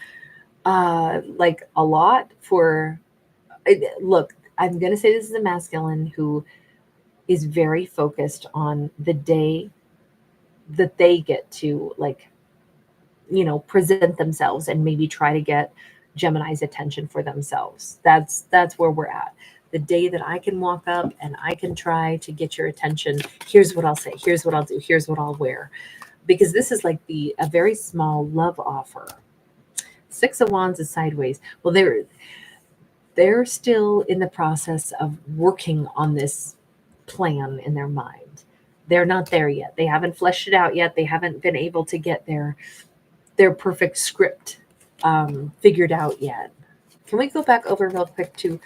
like a lot for, look, I'm going to say this is a masculine who is very focused on the day that they get to like, present themselves and maybe try to get Gemini's attention for themselves. That's where we're at. The day that I can walk up and I can try to get your attention, here's what I'll say, here's what I'll do, here's what I'll wear. Because this is like a very small love offer. 6 of Wands is sideways. Well, they're still in the process of working on this plan in their mind. They're not there yet. They haven't fleshed it out yet. They haven't been able to get their their perfect script figured out yet. Can we go back over real quick to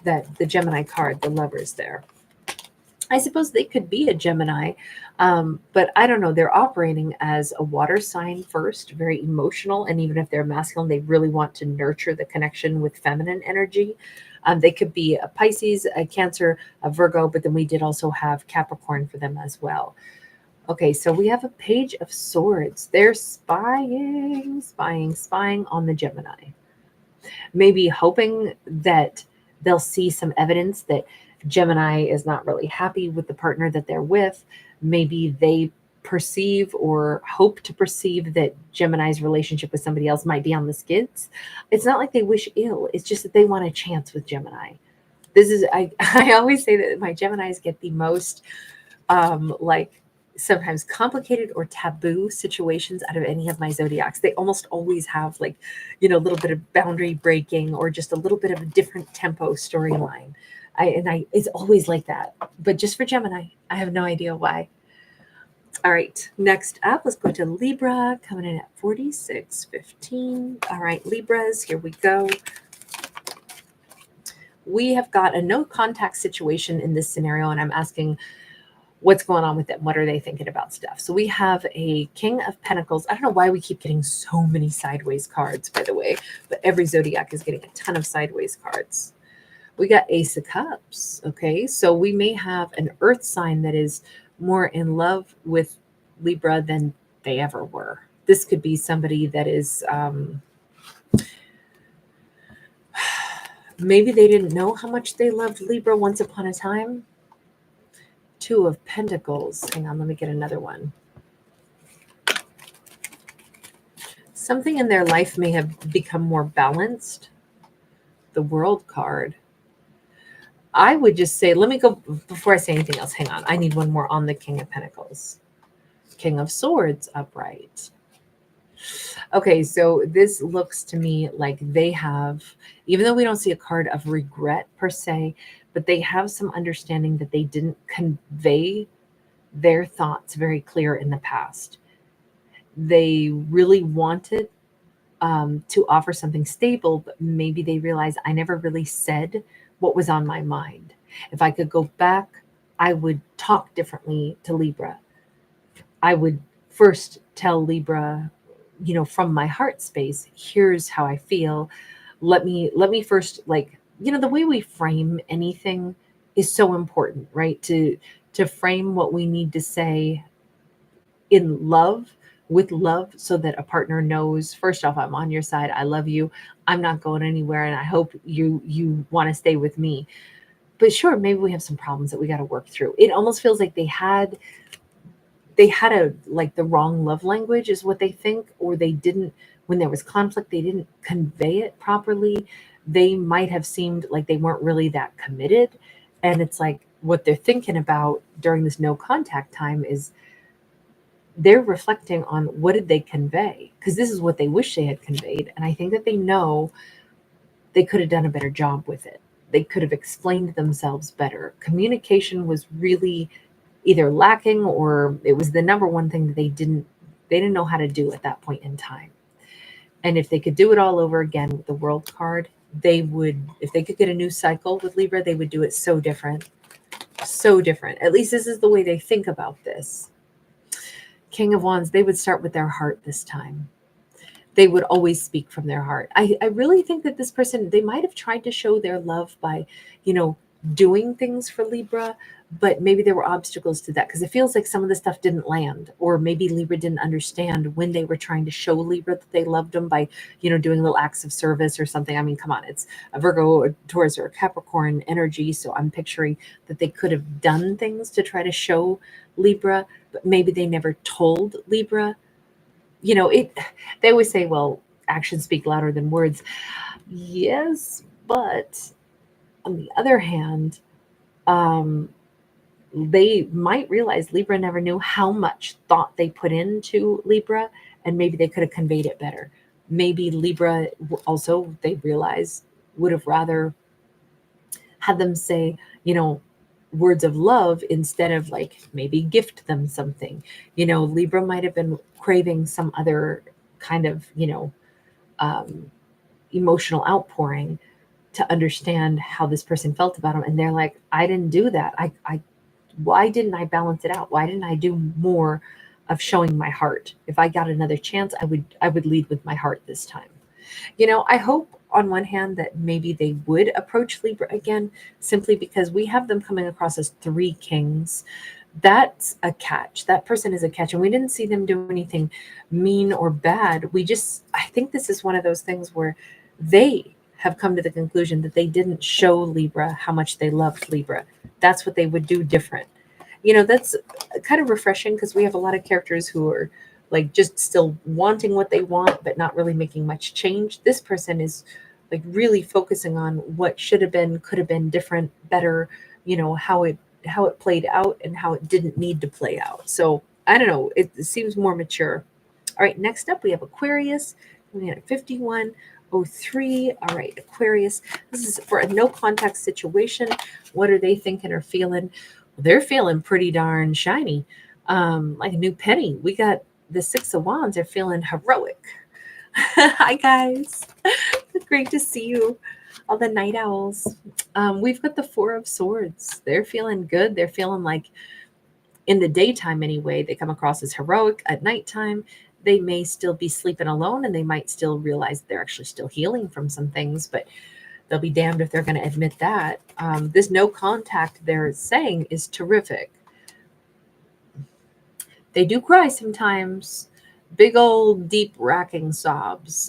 the Gemini card, the lovers there? I suppose they could be a Gemini, but I don't know. They're operating as a water sign first, very emotional. And even if they're masculine, they really want to nurture the connection with feminine energy. They could be a Pisces, a Cancer, a Virgo, but then we did also have Capricorn for them as well. Okay, so we have a Page of Swords. They're spying on the Gemini. Maybe hoping that they'll see some evidence that Gemini is not really happy with the partner that they're with. Maybe they perceive or hope to perceive that Gemini's relationship with somebody else might be on the skids. It's not like they wish ill. It's just that they want a chance with Gemini. This is, I always say that my Geminis get the most like sometimes complicated or taboo situations out of any of my zodiacs. They almost always have like, a little bit of boundary breaking or just a little bit of a different tempo storyline. It's always like that. But just for Gemini, I have no idea why. All right, next up, let's go to Libra, coming in at 4615. All right, Libras, here we go. We have got a no contact situation in this scenario, and I'm asking what's going on with them. What are they thinking about stuff? So we have a King of Pentacles. I don't know why we keep getting so many sideways cards, by the way, but every zodiac is getting a ton of sideways cards. We got Ace of Cups. Okay, so we may have an earth sign that is more in love with Libra than they ever were. This could be somebody that is maybe they didn't know how much they loved Libra once upon a time. Two of Pentacles. Hang on, let me get another one. Something in their life may have become more balanced. The World card. I would just say, let me go, before I say anything else, hang on. I need one more on the King of Pentacles. King of Swords upright. Okay, so this looks to me like they have, even though we don't see a card of regret per se, but they have some understanding that they didn't convey their thoughts very clear in the past. They really wanted to offer something stable, but maybe they realized I never really said what was on my mind. If I could go back, I would talk differently to Libra. I would first tell Libra, from my heart space, here's how I feel. Let me first, like, the way we frame anything is so important, right? To frame what we need to say in love, with love, so that a partner knows, first off, I'm on your side. I love you. I'm not going anywhere. And I hope you want to stay with me. But sure, maybe we have some problems that we got to work through. It almost feels like they had like the wrong love language is what they think, or they didn't, when there was conflict, they didn't convey it properly. They might have seemed like they weren't really that committed. And it's like what they're thinking about during this no contact time is they're reflecting on what did they convey? Because this is what they wish they had conveyed. And I think that they know they could have done a better job with it. They could have explained themselves better. Communication was really either lacking, or it was the number one thing that they didn't know how to do at that point in time. And if they could do it all over again with the World card, they would, if they could get a new cycle with Libra, they would do it so different. So different. At least this is the way they think about this. King of Wands, they would start with their heart this time. They would always speak from their heart. I really think that this person, they might have tried to show their love by, doing things for Libra, but maybe there were obstacles to that because it feels like some of the stuff didn't land, or maybe Libra didn't understand when they were trying to show Libra that they loved them by, doing little acts of service or something. I mean, come on, it's a Virgo, a Taurus, or a Capricorn energy. So I'm picturing that they could have done things to try to show Libra, but maybe they never told Libra. They always say, well, actions speak louder than words. Yes, but on the other hand, they might realize Libra never knew how much thought they put into Libra, and maybe they could have conveyed it better. Maybe Libra also, they realize, would have rather had them say, words of love instead of like maybe gift them something. Libra might have been craving some other kind of, um, emotional outpouring to understand how this person felt about them. And they're like, I didn't do that. Why didn't I balance it out? Why didn't I do more of showing my heart? If I got another chance, I would lead with my heart this time. I hope on one hand that maybe they would approach Libra again, simply because we have them coming across as three kings. That's a catch. That person is a catch. And we didn't see them do anything mean or bad. I think this is one of those things where they have come to the conclusion that they didn't show Libra how much they loved Libra. That's what they would do different. That's kind of refreshing, because we have a lot of characters who are like just still wanting what they want, but not really making much change. This person is like really focusing on what should have been, could have been different, better, how it played out and how it didn't need to play out. So I don't know. It seems more mature. All right. Next up, we have Aquarius. We had 5103. All right. Aquarius. This is for a no contact situation. What are they thinking or feeling? Well, they're feeling pretty darn shiny. Like a new penny. We got the Six of Wands. They're feeling heroic. Hi, guys. Great to see you. All the night owls. We've got the Four of Swords. They're feeling good. They're feeling like, in the daytime anyway, they come across as heroic. At nighttime, they may still be sleeping alone, and they might still realize they're actually still healing from some things, but they'll be damned if they're going to admit that. This no contact they're saying is terrific. They do cry sometimes. Big old deep racking sobs.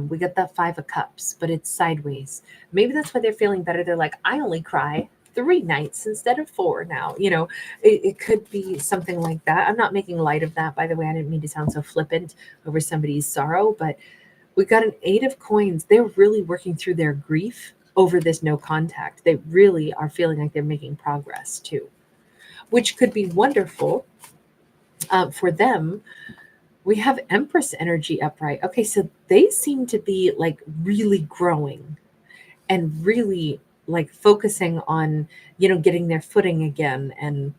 We got that Five of Cups, but it's sideways. Maybe that's why they're feeling better. They're like, I only cry 3 nights instead of 4 now. It could be something like that. I'm not making light of that, by the way. I didn't mean to sound so flippant over somebody's sorrow, but we got an 8 of Coins. They're really working through their grief over this no contact. They really are feeling like they're making progress too, which could be wonderful for them. We have Empress energy upright. Okay, so they seem to be like really growing and really like focusing on, getting their footing again, and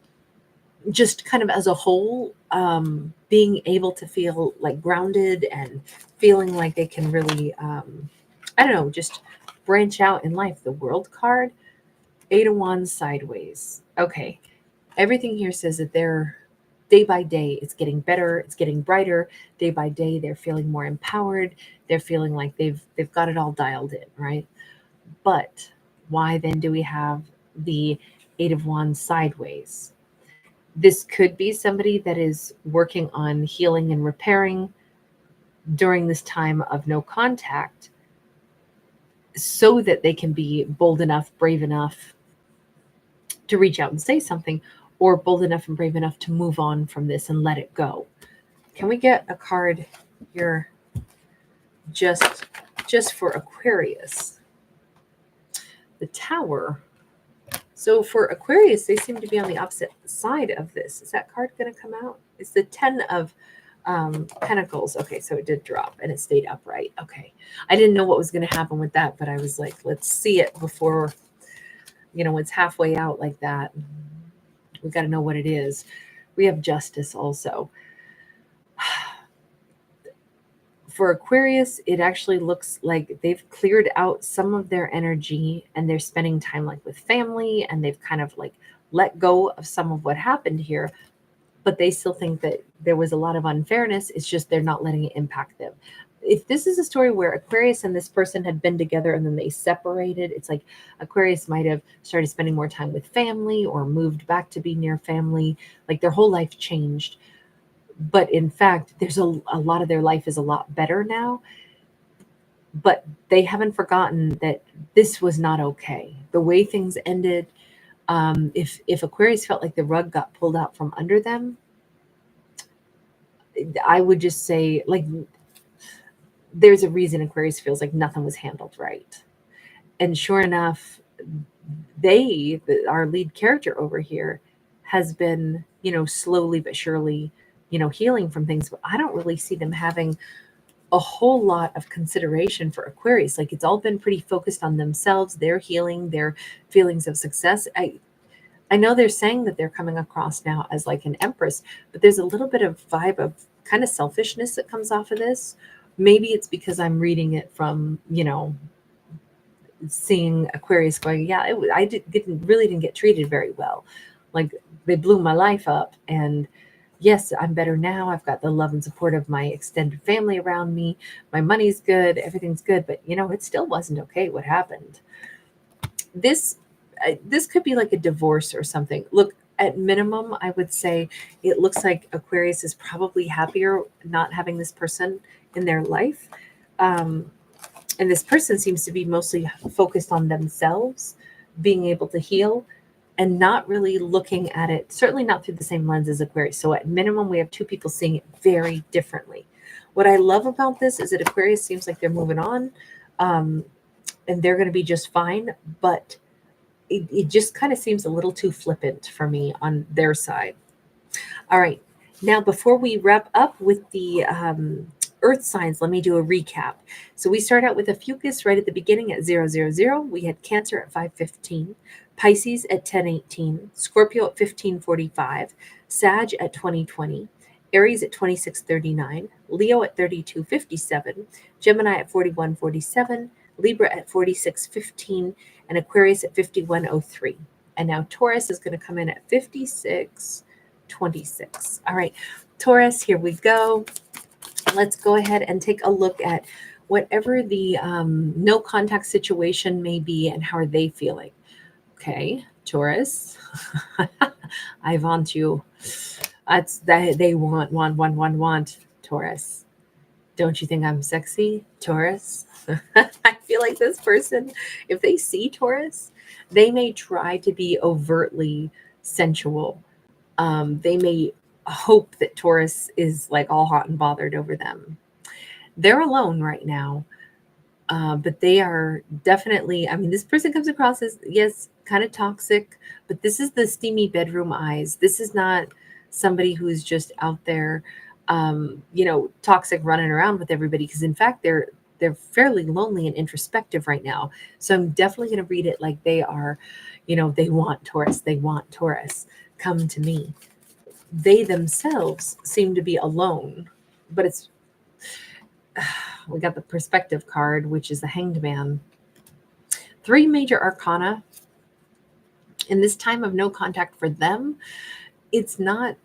just kind of as a whole, being able to feel like grounded and feeling like they can really, I don't know, just branch out in life. The World card, 8 of Wands sideways. Okay, everything here says that they're day by day, it's getting better, it's getting brighter. Day by day, they're feeling more empowered. They're feeling like they've got it all dialed in, right? But why then do we have the 8 of Wands sideways? This could be somebody that is working on healing and repairing during this time of no contact, so that they can be bold enough, brave enough to reach out and say something, or bold enough and brave enough to move on from this and let it go. Can we get a card here just for Aquarius? The Tower. So for Aquarius, they seem to be on the opposite side of this. Is that card going to come out? It's the 10 of Pentacles. Okay, so it did drop and it stayed upright. Okay. I didn't know what was going to happen with that, but I was like, let's see it before, it's halfway out like that. We got to know what it is. We have Justice also. For Aquarius, it actually looks like they've cleared out some of their energy, and they're spending time like with family, and they've kind of like let go of some of what happened here, but they still think that there was a lot of unfairness. It's just they're not letting it impact them. If this is a story where Aquarius and this person had been together and then they separated, it's like Aquarius might have started spending more time with family or moved back to be near family. Like their whole life changed. But in fact, there's a lot of their life is a lot better now. But they haven't forgotten that this was not okay. The way things ended, if Aquarius felt like the rug got pulled out from under them, I would just say, like, there's a reason Aquarius feels like nothing was handled right. And sure enough, our lead character over here has been, slowly but surely, healing from things. But I don't really see them having a whole lot of consideration for Aquarius. Like it's all been pretty focused on themselves, their healing, their feelings of success. I know they're saying that they're coming across now as like an empress, but there's a little bit of vibe of kind of selfishness that comes off of this, Maybe it's because I'm reading it from, seeing Aquarius going, yeah, I didn't get treated very well. Like, they blew my life up, and yes, I'm better now. I've got the love and support of my extended family around me. My money's good, everything's good, but it still wasn't okay what happened. This could be like a divorce or something. Look, at minimum, I would say it looks like Aquarius is probably happier not having this person in their life. Um, and this person seems to be mostly focused on themselves, being able to heal, and not really looking at it, certainly not through the same lens as Aquarius. So at minimum, we have two people seeing it very differently. What I love about this is that Aquarius seems like they're moving on, um, and they're going to be just fine, but it just kind of seems a little too flippant for me on their side. All right. Now, before we wrap up with the earth signs, let me do a recap. So we start out with Ophiuchus right at the beginning at 000. We had Cancer at 5:15, Pisces at 10:18, Scorpio at 15:45, Sag at 20:20, Aries at 26:39, Leo at 32:57, Gemini at 41:47, Libra at 46:15, and Aquarius at 51:03. And now Taurus is going to come in at 56:26. All right, Taurus, here we go. Let's go ahead and take a look at whatever the no contact situation may be and how are they feeling. Okay, Taurus, I want you. That's that they want Taurus. Don't you think I'm sexy, Taurus? I feel like this person, if they see Taurus, they may try to be overtly sensual. They may hope that Taurus is like all hot and bothered over them. They're alone right now, but they are definitely, I mean, this person comes across as, yes, kind of toxic, but this is the steamy bedroom eyes. This is not somebody who's just out there, toxic, running around with everybody. Because in fact, they're fairly lonely and introspective right now. So I'm definitely going to read it like they are, they want Taurus. They want Taurus. Come to me. They themselves seem to be alone, but it's we got the perspective card, which is the Hanged Man. 3 major arcana in this time of no contact for them. It's not,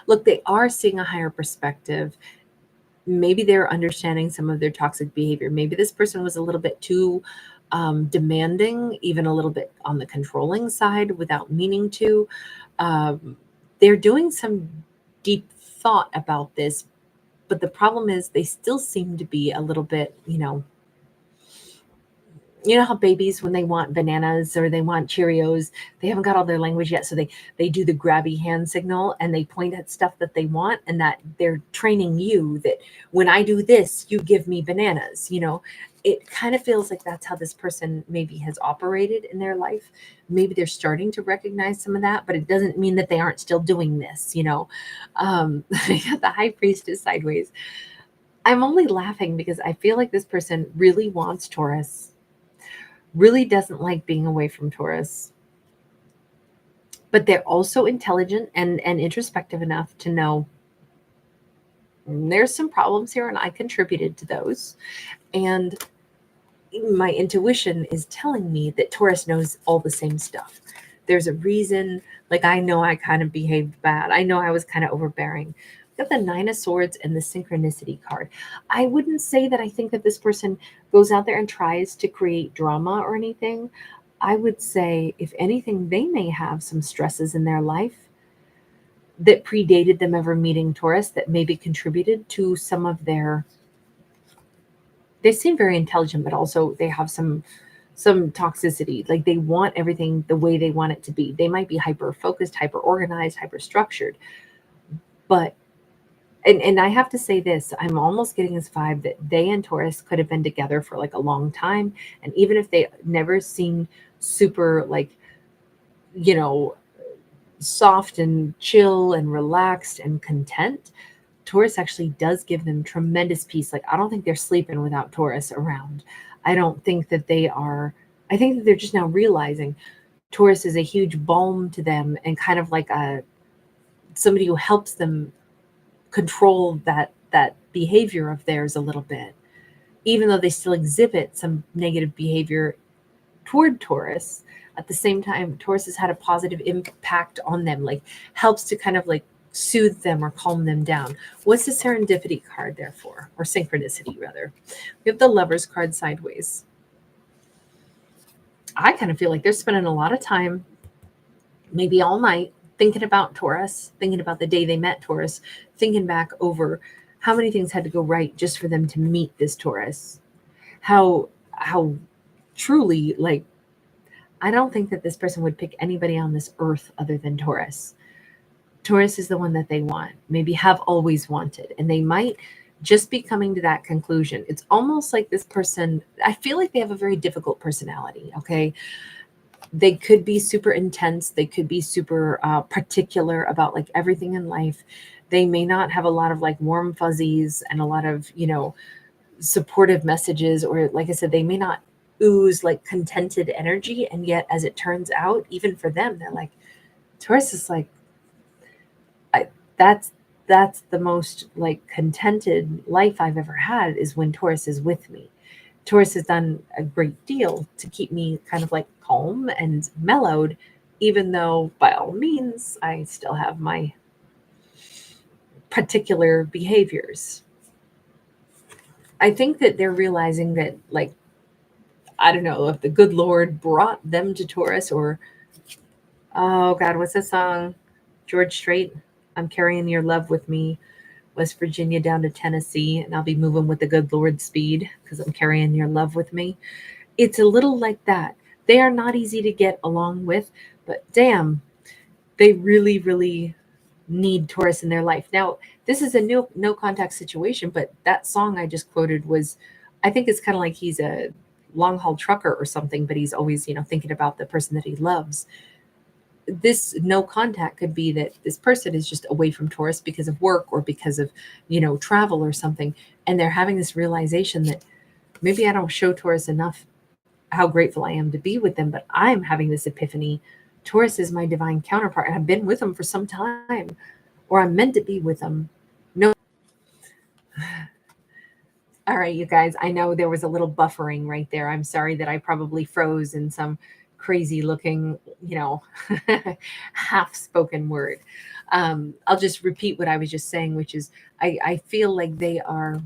look, they are seeing a higher perspective. Maybe they're understanding some of their toxic behavior. Maybe this person was a little bit too demanding, even a little bit on the controlling side without meaning to. They're doing some deep thought about this, but the problem is they still seem to be a little bit, how babies, when they want bananas or they want Cheerios, they haven't got all their language yet. So they do the grabby hand signal and they point at stuff that they want, and that they're training you that when I do this, you give me bananas. It kind of feels like that's how this person maybe has operated in their life. Maybe they're starting to recognize some of that, but it doesn't mean that they aren't still doing this. They got the High Priestess sideways. I'm only laughing because I feel like this person really wants Taurus, really doesn't like being away from Taurus, but they're also intelligent and introspective enough to know there's some problems here and I contributed to those. And my intuition is telling me that Taurus knows all the same stuff. There's a reason, like I know I kind of behaved bad. I know I was kind of overbearing. Got the 9 of Swords and the Synchronicity card. I wouldn't say that I think that this person goes out there and tries to create drama or anything. I would say, if anything, they may have some stresses in their life that predated them ever meeting Taurus that maybe contributed to some of their. They seem very intelligent, but also they have some toxicity. Like they want everything the way they want it to be. They might be hyper focused, hyper organized, hyper structured, but and I have to say this, I'm almost getting this vibe that they and Taurus could have been together for like a long time. And even if they never seemed super like, soft and chill and relaxed and content, Taurus actually does give them tremendous peace. Like, I don't think they're sleeping without Taurus around. I don't think that they are. I think that they're just now realizing Taurus is a huge balm to them and kind of like somebody who helps them control that behavior of theirs a little bit, even though they still exhibit some negative behavior toward Taurus. At the same time, Taurus has had a positive impact on them, like helps to kind of like soothe them or calm them down. What's the serendipity card there for? Or synchronicity, rather? We have the Lovers card sideways. I kind of feel like they're spending a lot of time, maybe all night, thinking about Taurus, thinking about the day they met Taurus, thinking back over how many things had to go right just for them to meet this Taurus. How truly, like, I don't think that this person would pick anybody on this earth other than Taurus. Taurus is the one that they want, maybe have always wanted, and they might just be coming to that conclusion. It's almost like this person, I feel like they have a very difficult personality, okay? They could be super intense. They could be super particular about like everything in life. They may not have a lot of like warm fuzzies and a lot of, supportive messages, or like I said, they may not ooze like contented energy. And yet, as it turns out, even for them, they're like, Taurus is like, that's the most like contented life I've ever had, is when Taurus is with me. Taurus has done a great deal to keep me kind of like calm and mellowed, even though by all means I still have my particular behaviors. I think that they're realizing that, like, I don't know if the good Lord brought them to Taurus, or, oh God, what's that song? George Strait, I'm carrying your love with me, West Virginia down to Tennessee, and I'll be moving with the good Lord's speed because I'm carrying your love with me. It's a little like that. They are not easy to get along with, but damn, they really, really need Taurus in their life. Now, this is a no contact situation, but that song I just quoted was, I think it's kind of like he's a long haul trucker or something, but he's always, thinking about the person that he loves. This no contact could be that this person is just away from Taurus because of work or because of, travel or something. And they're having this realization that maybe I don't show Taurus enough how grateful I am to be with them, but I'm having this epiphany. Taurus is my divine counterpart, and I've been with them for some time, or I'm meant to be with them. No. All right, you guys, I know there was a little buffering right there. I'm sorry that I probably froze in some crazy looking, half spoken word. I'll just repeat what I was just saying, which is I feel like they are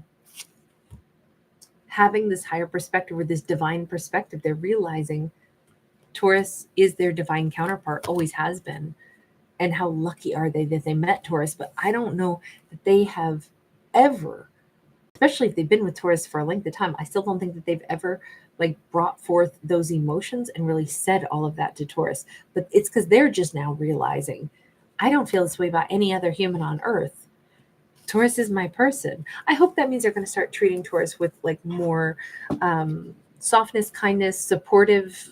having this higher perspective, or this divine perspective. They're realizing Taurus is their divine counterpart, always has been. And how lucky are they that they met Taurus? But I don't know that they have ever, especially if they've been with Taurus for a length of time, I still don't think that they've ever like brought forth those emotions and really said all of that to Taurus. But it's because they're just now realizing, I don't feel this way about any other human on earth. Taurus is my person. I hope that means they're going to start treating Taurus with like more softness, kindness, supportive,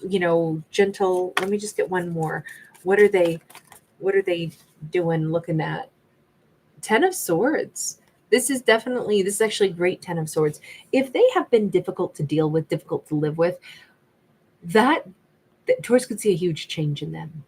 gentle. Let me just get one more. What are they doing? Looking at Ten of Swords. This is actually great. 10 of Swords. If they have been difficult to deal with, difficult to live with, that Taurus could see a huge change in them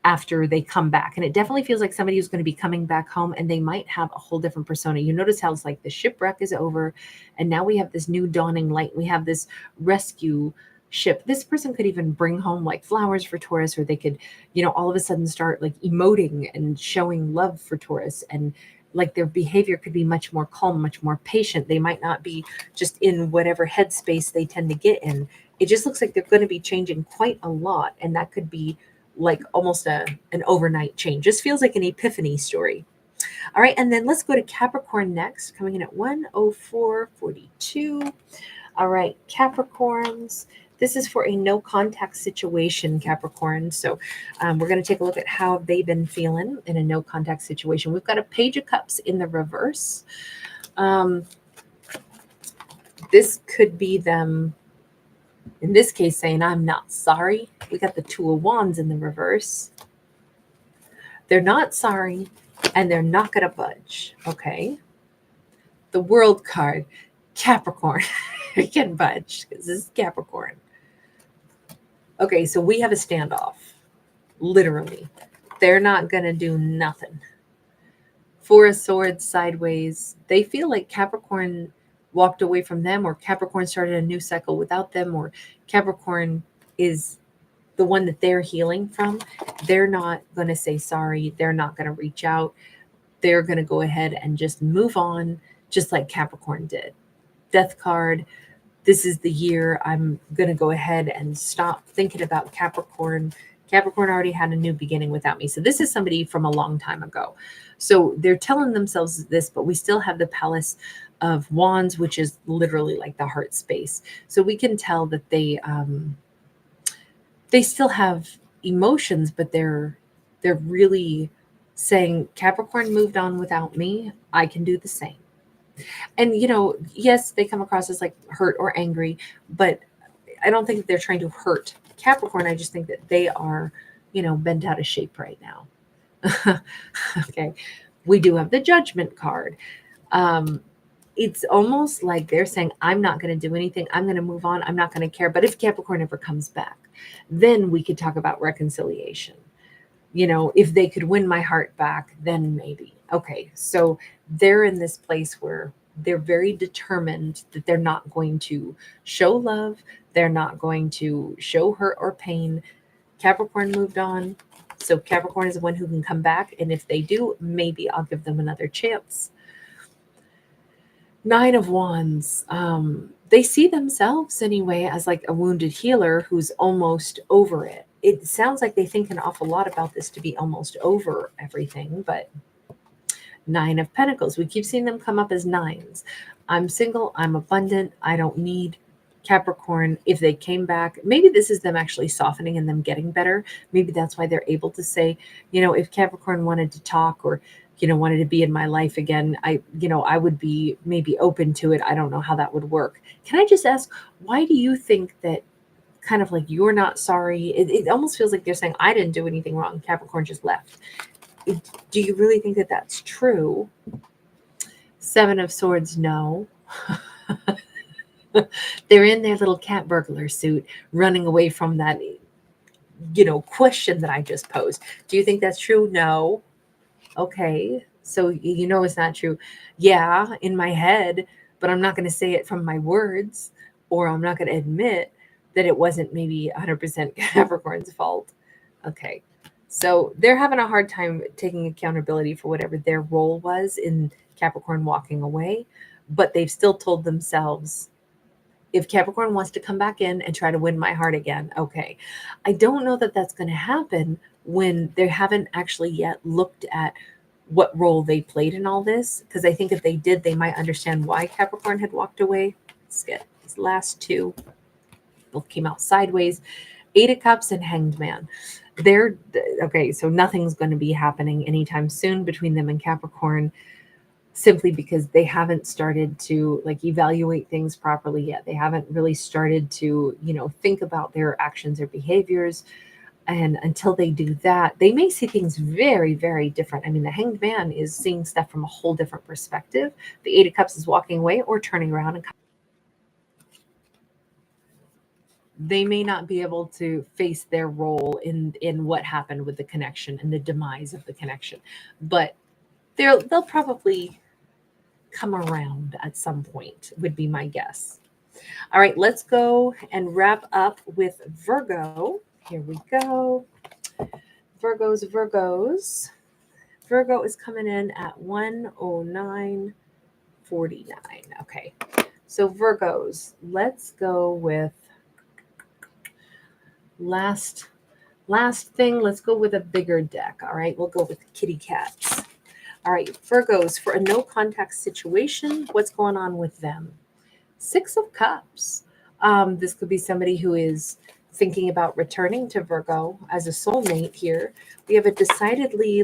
after they come back. And it definitely feels like somebody who's going to be coming back home, and they might have a whole different persona. You notice how it's like the shipwreck is over, and now we have this new dawning light. We have this rescue ship. This person could even bring home like flowers for Taurus, or they could, all of a sudden start like emoting and showing love for Taurus. And like their behavior could be much more calm, much more patient. They might not be just in whatever headspace they tend to get in. It just looks like they're going to be changing quite a lot. And that could be like almost an overnight change. Just feels like an epiphany story. All right. And then let's go to Capricorn next, coming in at 104.42. All right, Capricorns. This is for a no contact situation, Capricorn. So we're going to take a look at how they've been feeling in a no contact situation. We've got a Page of Cups in the reverse. This could be them, in this case, saying, I'm not sorry. We got the Two of Wands in the reverse. They're not sorry, and they're not going to budge. Okay. The World card, Capricorn. You can budge because this is Capricorn. Okay, so we have a standoff. Literally. They're not going to do nothing Four of Swords sideways. They feel like Capricorn walked away from them, or Capricorn started a new cycle without them, or Capricorn is the one that they're healing from. They're not going to say sorry. They're not going to reach out. They're going to go ahead and just move on, just like Capricorn did. Death card. This is the year I'm going to go ahead and stop thinking about Capricorn. Capricorn already had a new beginning without me. So this is somebody from a long time ago. So they're telling themselves this, but we still have the Palace of Wands, which is literally like the heart space. So we can tell that they still have emotions, but they're really saying Capricorn moved on without me. I can do the same. And, yes, they come across as like hurt or angry, but I don't think that they're trying to hurt Capricorn. I just think that they are, bent out of shape right now. Okay. We do have the Judgment card. It's almost like they're saying, I'm not going to do anything. I'm going to move on. I'm not going to care. But if Capricorn ever comes back, then we could talk about reconciliation. If they could win my heart back, then maybe. Okay, so they're in this place where they're very determined that they're not going to show love. They're not going to show hurt or pain. Capricorn moved on. So Capricorn is the one who can come back. And if they do, maybe I'll give them another chance. Nine of Wands. They see themselves anyway as like a wounded healer who's almost over it. It sounds like they think an awful lot about this to be almost over everything, but Nine of Pentacles. We keep seeing them come up as nines. I'm single. I'm abundant. I don't need Capricorn. If they came back, maybe this is them actually softening and them getting better. Maybe that's why they're able to say, if Capricorn wanted to talk or, wanted to be in my life again, I would be maybe open to it. I don't know how that would work. Can I just ask, why do you think that kind of like you're not sorry? It almost feels like they're saying, I didn't do anything wrong. Capricorn just left. Do you really think that that's true? Seven of Swords, no. They're in their little cat burglar suit running away from that, question that I just posed. Do you think that's true? No. Okay. So it's not true. Yeah, in my head, but I'm not going to say it from my words, or I'm not going to admit that it wasn't maybe 100% Capricorn's fault. Okay. So they're having a hard time taking accountability for whatever their role was in Capricorn walking away, but they've still told themselves, if Capricorn wants to come back in and try to win my heart again, okay. I don't know that that's going to happen when they haven't actually yet looked at what role they played in all this, because I think if they did, they might understand why Capricorn had walked away. Let's get these last two. Both came out sideways. Eight of Cups and Hanged Man. They're okay. So nothing's going to be happening anytime soon between them and Capricorn, simply because they haven't started to like evaluate things properly yet. They haven't really started to, think about their actions or behaviors. And until they do that, they may see things very, very different. I mean, the Hanged Man is seeing stuff from a whole different perspective. The Eight of Cups is walking away or turning around and they may not be able to face their role in what happened with the connection and the demise of the connection, but they'll probably come around at some point, would be my guess. All right, let's go and wrap up with Virgo. Here we go. Virgos. Virgo is coming in at 109.49. Okay, so Virgos, let's go with last thing. Let's go with a bigger deck. All right, we'll go with kitty cats. All right, Virgos, for a no contact situation, what's going on with them? Six of Cups. This could be somebody who is thinking about returning to Virgo as a soulmate here. We have a decidedly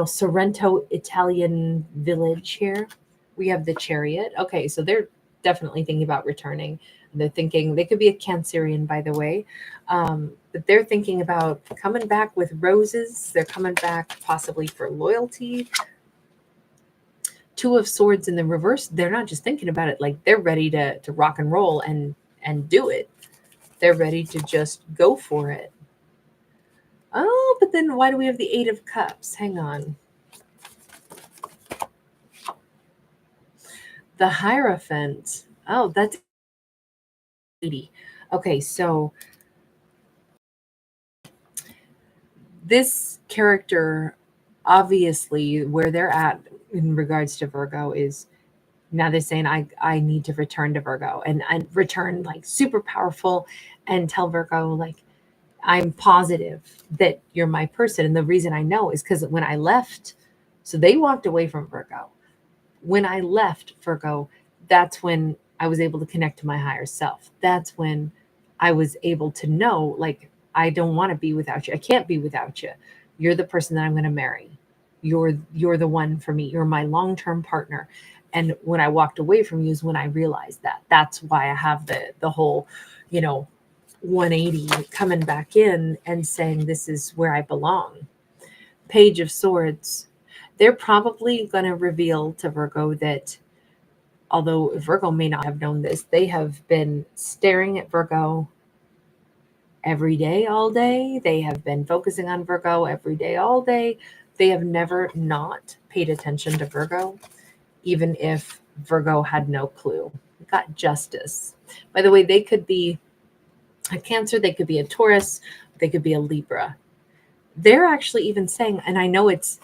Sorrento Italian village here. We have the Chariot. Okay, so they're definitely thinking about returning. They're thinking, they could be a Cancerian, by the way, but they're thinking about coming back with roses. They're coming back possibly for loyalty. Two of Swords in the reverse. They're not just thinking about it, like they're ready to rock and roll and do it. They're ready to just go for it. Oh, but then why do we have the Eight of Cups? Hang on. The Hierophant. Oh, that's 80. Okay, so this character, obviously, where they're at in regards to Virgo is now they're saying I need to return to Virgo and return like super powerful and tell Virgo like I'm positive that you're my person. And the reason I know is because when I left, so they walked away from Virgo. When I left Virgo, that's when I was able to connect to my higher self. That's when I was able to know, like, I don't want to be without you. I can't be without you. You're the person that I'm going to marry. You're the one for me. You're my long-term partner. And when I walked away from you is when I realized that. That's why I have the whole, you know, 180 coming back in and saying this is where I belong. Page of Swords. They're probably going to reveal to Virgo that although Virgo may not have known this, they have been staring at Virgo every day, all day. They have been focusing on Virgo every day, all day. They have never not paid attention to Virgo, even if Virgo had no clue. Got Justice. By the way, they could be a Cancer, they could be a Taurus, they could be a Libra. They're actually even saying, and I know it's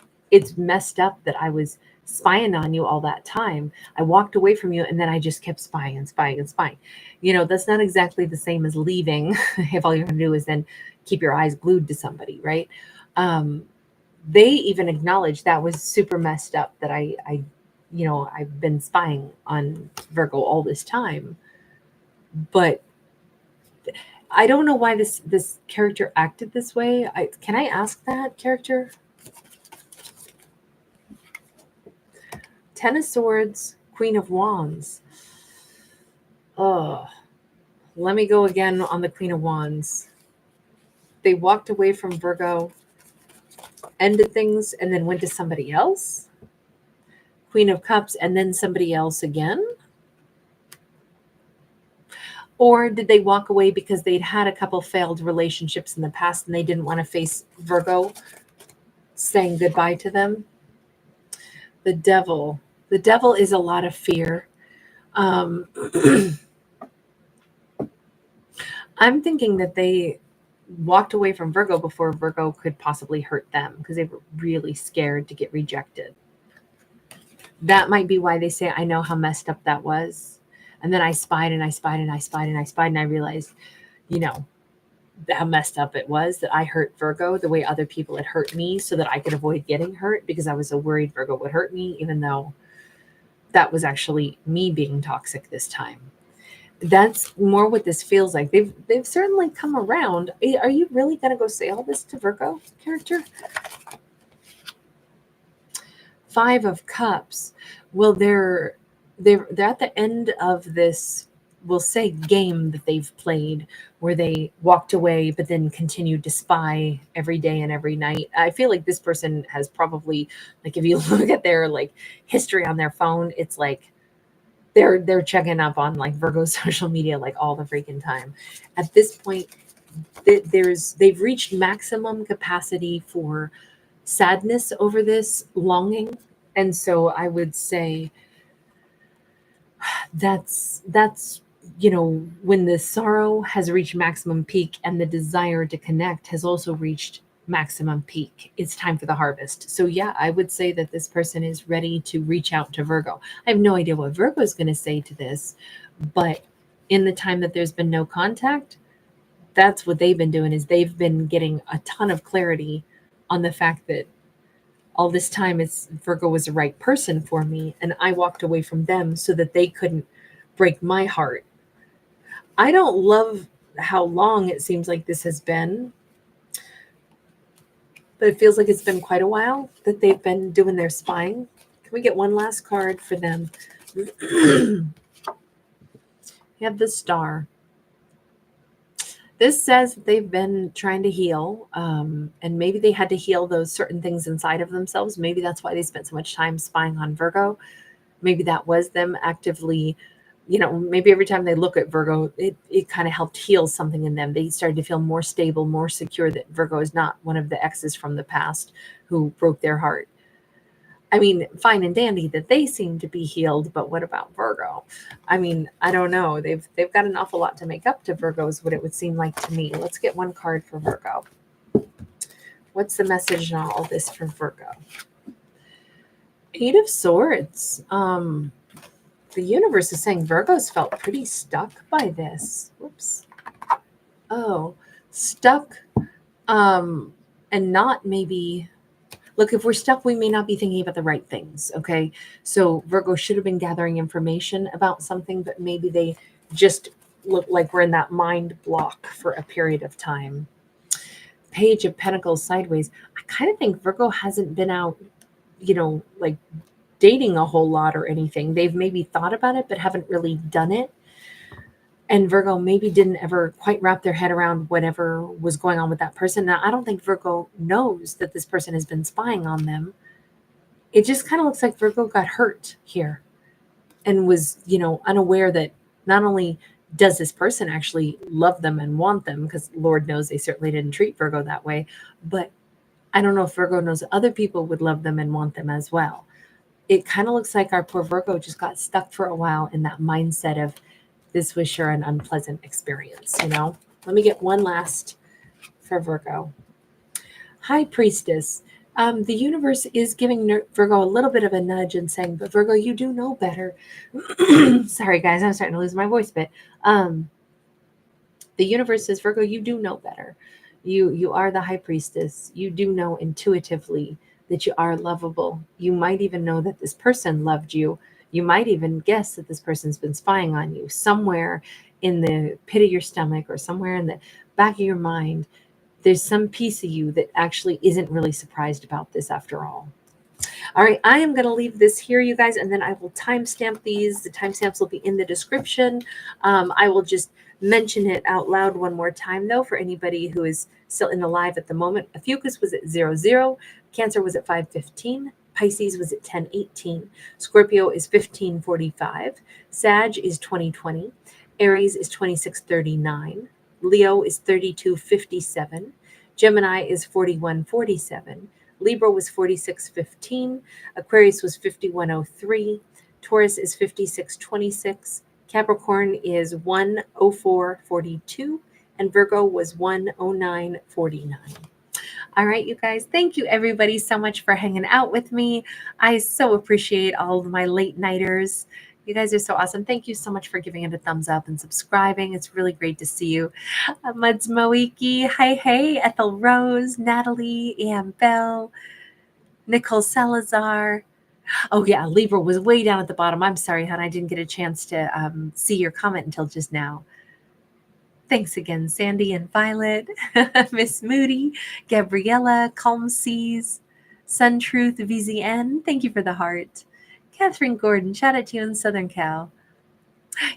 messed up that I was spying on you all that time. I walked away from you and then I just kept spying and spying and spying. You know, that's not exactly the same as leaving if all you're going to do is then keep your eyes glued to somebody, right? They even acknowledge that was super messed up that I've been spying on Virgo all this time. But I don't know why this character acted this way. Can I ask that character? Ten of Swords, Queen of Wands. Oh, let me go again on the Queen of Wands. They walked away from Virgo, ended things, and then went to somebody else. Queen of Cups, and then somebody else again. Or did they walk away because they'd had a couple failed relationships in the past and they didn't want to face Virgo saying goodbye to them? The Devil. The Devil is a lot of fear. I'm thinking that they walked away from Virgo before Virgo could possibly hurt them because they were really scared to get rejected. That might be why they say, I know how messed up that was. And then I spied and I spied and I spied and I spied and I realized, you know, how messed up it was that I hurt Virgo the way other people had hurt me so that I could avoid getting hurt because I was so worried Virgo would hurt me, even though that was actually me being toxic this time. That's more what this feels like. They've certainly come around. Are you really going to go say all this to Virgo character? Five of Cups. Well, they're at the end of this, we'll say, game that they've played where they walked away but then continued to spy every day and every night. I feel like this person has probably, like, if you look at their like history on their phone, it's like they're checking up on like Virgo social media like all the freaking time. At this point, they've reached maximum capacity for sadness over this, longing. And so I would say that's when the sorrow has reached maximum peak and the desire to connect has also reached maximum peak. It's time for the harvest. So yeah, I would say that this person is ready to reach out to Virgo. I have no idea what Virgo is going to say to this, but in the time that there's been no contact, that's what they've been doing, is they've been getting a ton of clarity on the fact that all this time Virgo was the right person for me, and I walked away from them so that they couldn't break my heart. I don't love how long it seems like this has been, but it feels like it's been quite a while that they've been doing their spying. Can we get one last card for them? You have the Star. This says that they've been trying to heal, and maybe they had to heal those certain things inside of themselves. Maybe that's why they spent so much time spying on Virgo. Maybe that was them actively, maybe every time they look at Virgo, it kind of helped heal something in them. They started to feel more stable, more secure that Virgo is not one of the exes from the past who broke their heart. I mean, fine and dandy that they seem to be healed, but what about Virgo? I mean, I don't know. They've got an awful lot to make up to Virgo is what it would seem like to me. Let's get one card for Virgo. What's the message in all this for Virgo? 8 of Swords. The universe is saying Virgo's felt pretty stuck by this. Whoops. Oh, stuck. And not maybe. Look, if we're stuck, we may not be thinking about the right things. Okay. So Virgo should have been gathering information about something, but maybe they just look like we're in that mind block for a period of time. Page of Pentacles sideways. I kind of think Virgo hasn't been out, like dating a whole lot or anything. They've maybe thought about it, but haven't really done it. And Virgo maybe didn't ever quite wrap their head around whatever was going on with that person. Now, I don't think Virgo knows that this person has been spying on them. It just kind of looks like Virgo got hurt here and was, unaware that not only does this person actually love them and want them, because Lord knows they certainly didn't treat Virgo that way, but I don't know if Virgo knows other people would love them and want them as well. It kind of looks like our poor Virgo just got stuck for a while in that mindset of, this was sure an unpleasant experience, Let me get one last for Virgo. High Priestess. The universe is giving Virgo a little bit of a nudge and saying, but Virgo, you do know better. Sorry, guys, I'm starting to lose my voice a bit. The universe says, Virgo, you do know better. You are the High Priestess. You do know intuitively that you are lovable. You might even know that this person loved you. You might even guess that this person's been spying on you somewhere in the pit of your stomach or somewhere in the back of your mind. There's some piece of you that actually isn't really surprised about this after all. All right, I am going to leave this here, you guys, and then I will timestamp these. The timestamps will be in the description. I will just mention it out loud one more time, though, for anybody who is still in the live at the moment. Ophiuchus was at 00. Cancer was at 5:15. Pisces was at 10:18. Scorpio is 15:45. Sag is 20:20. Aries is 26:39. Leo is 32:57. Gemini is 41:47. Libra was 46:15. Aquarius was 51:03. Taurus is 56:26. Capricorn is 1:04:42. And Virgo was 1:09:49. All right, you guys, thank you everybody so much for hanging out with me. I so appreciate all of my late nighters. You guys are so awesome. Thank you so much for giving it a thumbs up and subscribing. It's really great to see you. Muds Moiki, hey, Ethel Rose, Natalie, Ann Bell, Nicole Salazar. Oh yeah, Libra was way down at the bottom. I'm sorry, hon, I didn't get a chance to see your comment until just now. Thanks again, Sandy and Violet, Miss Moody, Gabriella, Calm Seas, Sun Truth, VZN. Thank you for the heart. Catherine Gordon, shout out to you in Southern Cal.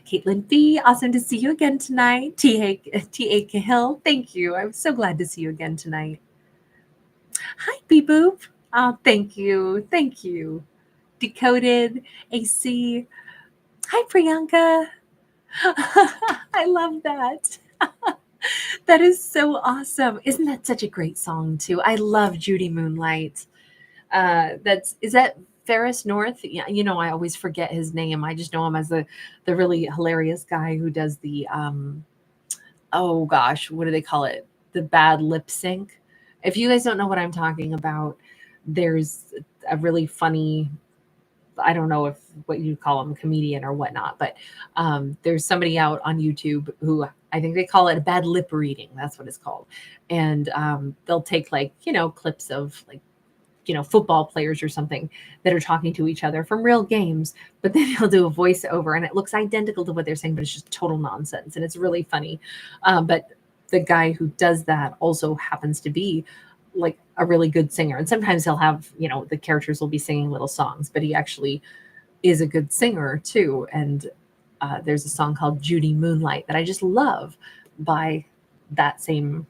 Caitlin B, awesome to see you again tonight. T.A. Cahill, thank you. I'm so glad to see you again tonight. Hi, Beep Boop. Oh, thank you. Thank you. Decoded, AC. Hi, Priyanka. I love that. That is so awesome. Isn't that such a great song too? I love Judy Moonlight. Is that Ferris North? Yeah, I always forget his name. I just know him as the really hilarious guy who does the oh gosh, what do they call it? The bad lip sync. If you guys don't know what I'm talking about, there's a really funny, I don't know if what you call him, comedian or whatnot, but there's somebody out on YouTube who I think they call it a bad lip reading. That's what it's called. And they'll take clips of football players or something that are talking to each other from real games, but then he'll do a voiceover and it looks identical to what they're saying, but it's just total nonsense. And it's really funny. But the guy who does that also happens to be like a really good singer. And sometimes he'll have, the characters will be singing little songs, but he actually is a good singer too. And there's a song called Judy Moonlight that I just love by that same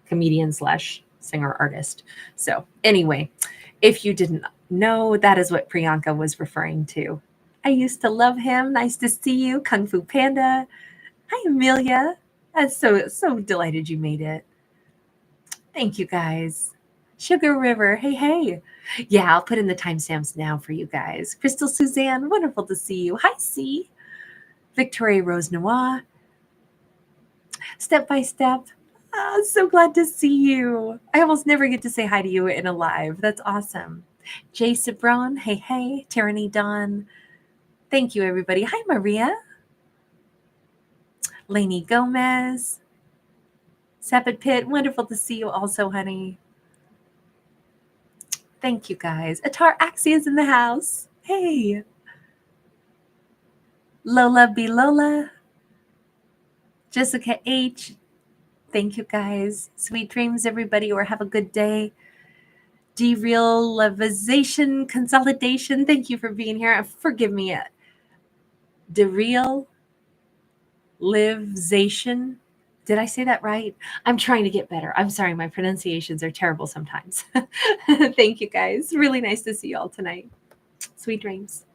comedian / singer artist. So anyway, if you didn't know, that is what Priyanka was referring to. I used to love him. Nice to see you, Kung Fu Panda. Hi, Amelia. I'm so delighted you made it. Thank you, guys. Sugar River, hey, hey. Yeah, I'll put in the timestamps now for you guys. Crystal Suzanne, wonderful to see you. Hi, C. Victoria Rose Noir. Step by Step. Oh, so glad to see you. I almost never get to say hi to you in a live. That's awesome. Jay Sabron, hey, hey. Tyranny Dawn. Thank you, everybody. Hi, Maria. Lainey Gomez. Sapid Pit, wonderful to see you also, honey. Thank you, guys. Atar Axia's in the house. Hey. Lola B. Lola. Jessica H. Thank you, guys. Sweet dreams, everybody, or have a good day. Derealization Consolidation. Thank you for being here. Forgive me. Derealization. Did I say that right? I'm trying to get better. I'm sorry. My pronunciations are terrible sometimes. Thank you, guys. Really nice to see you all tonight. Sweet dreams.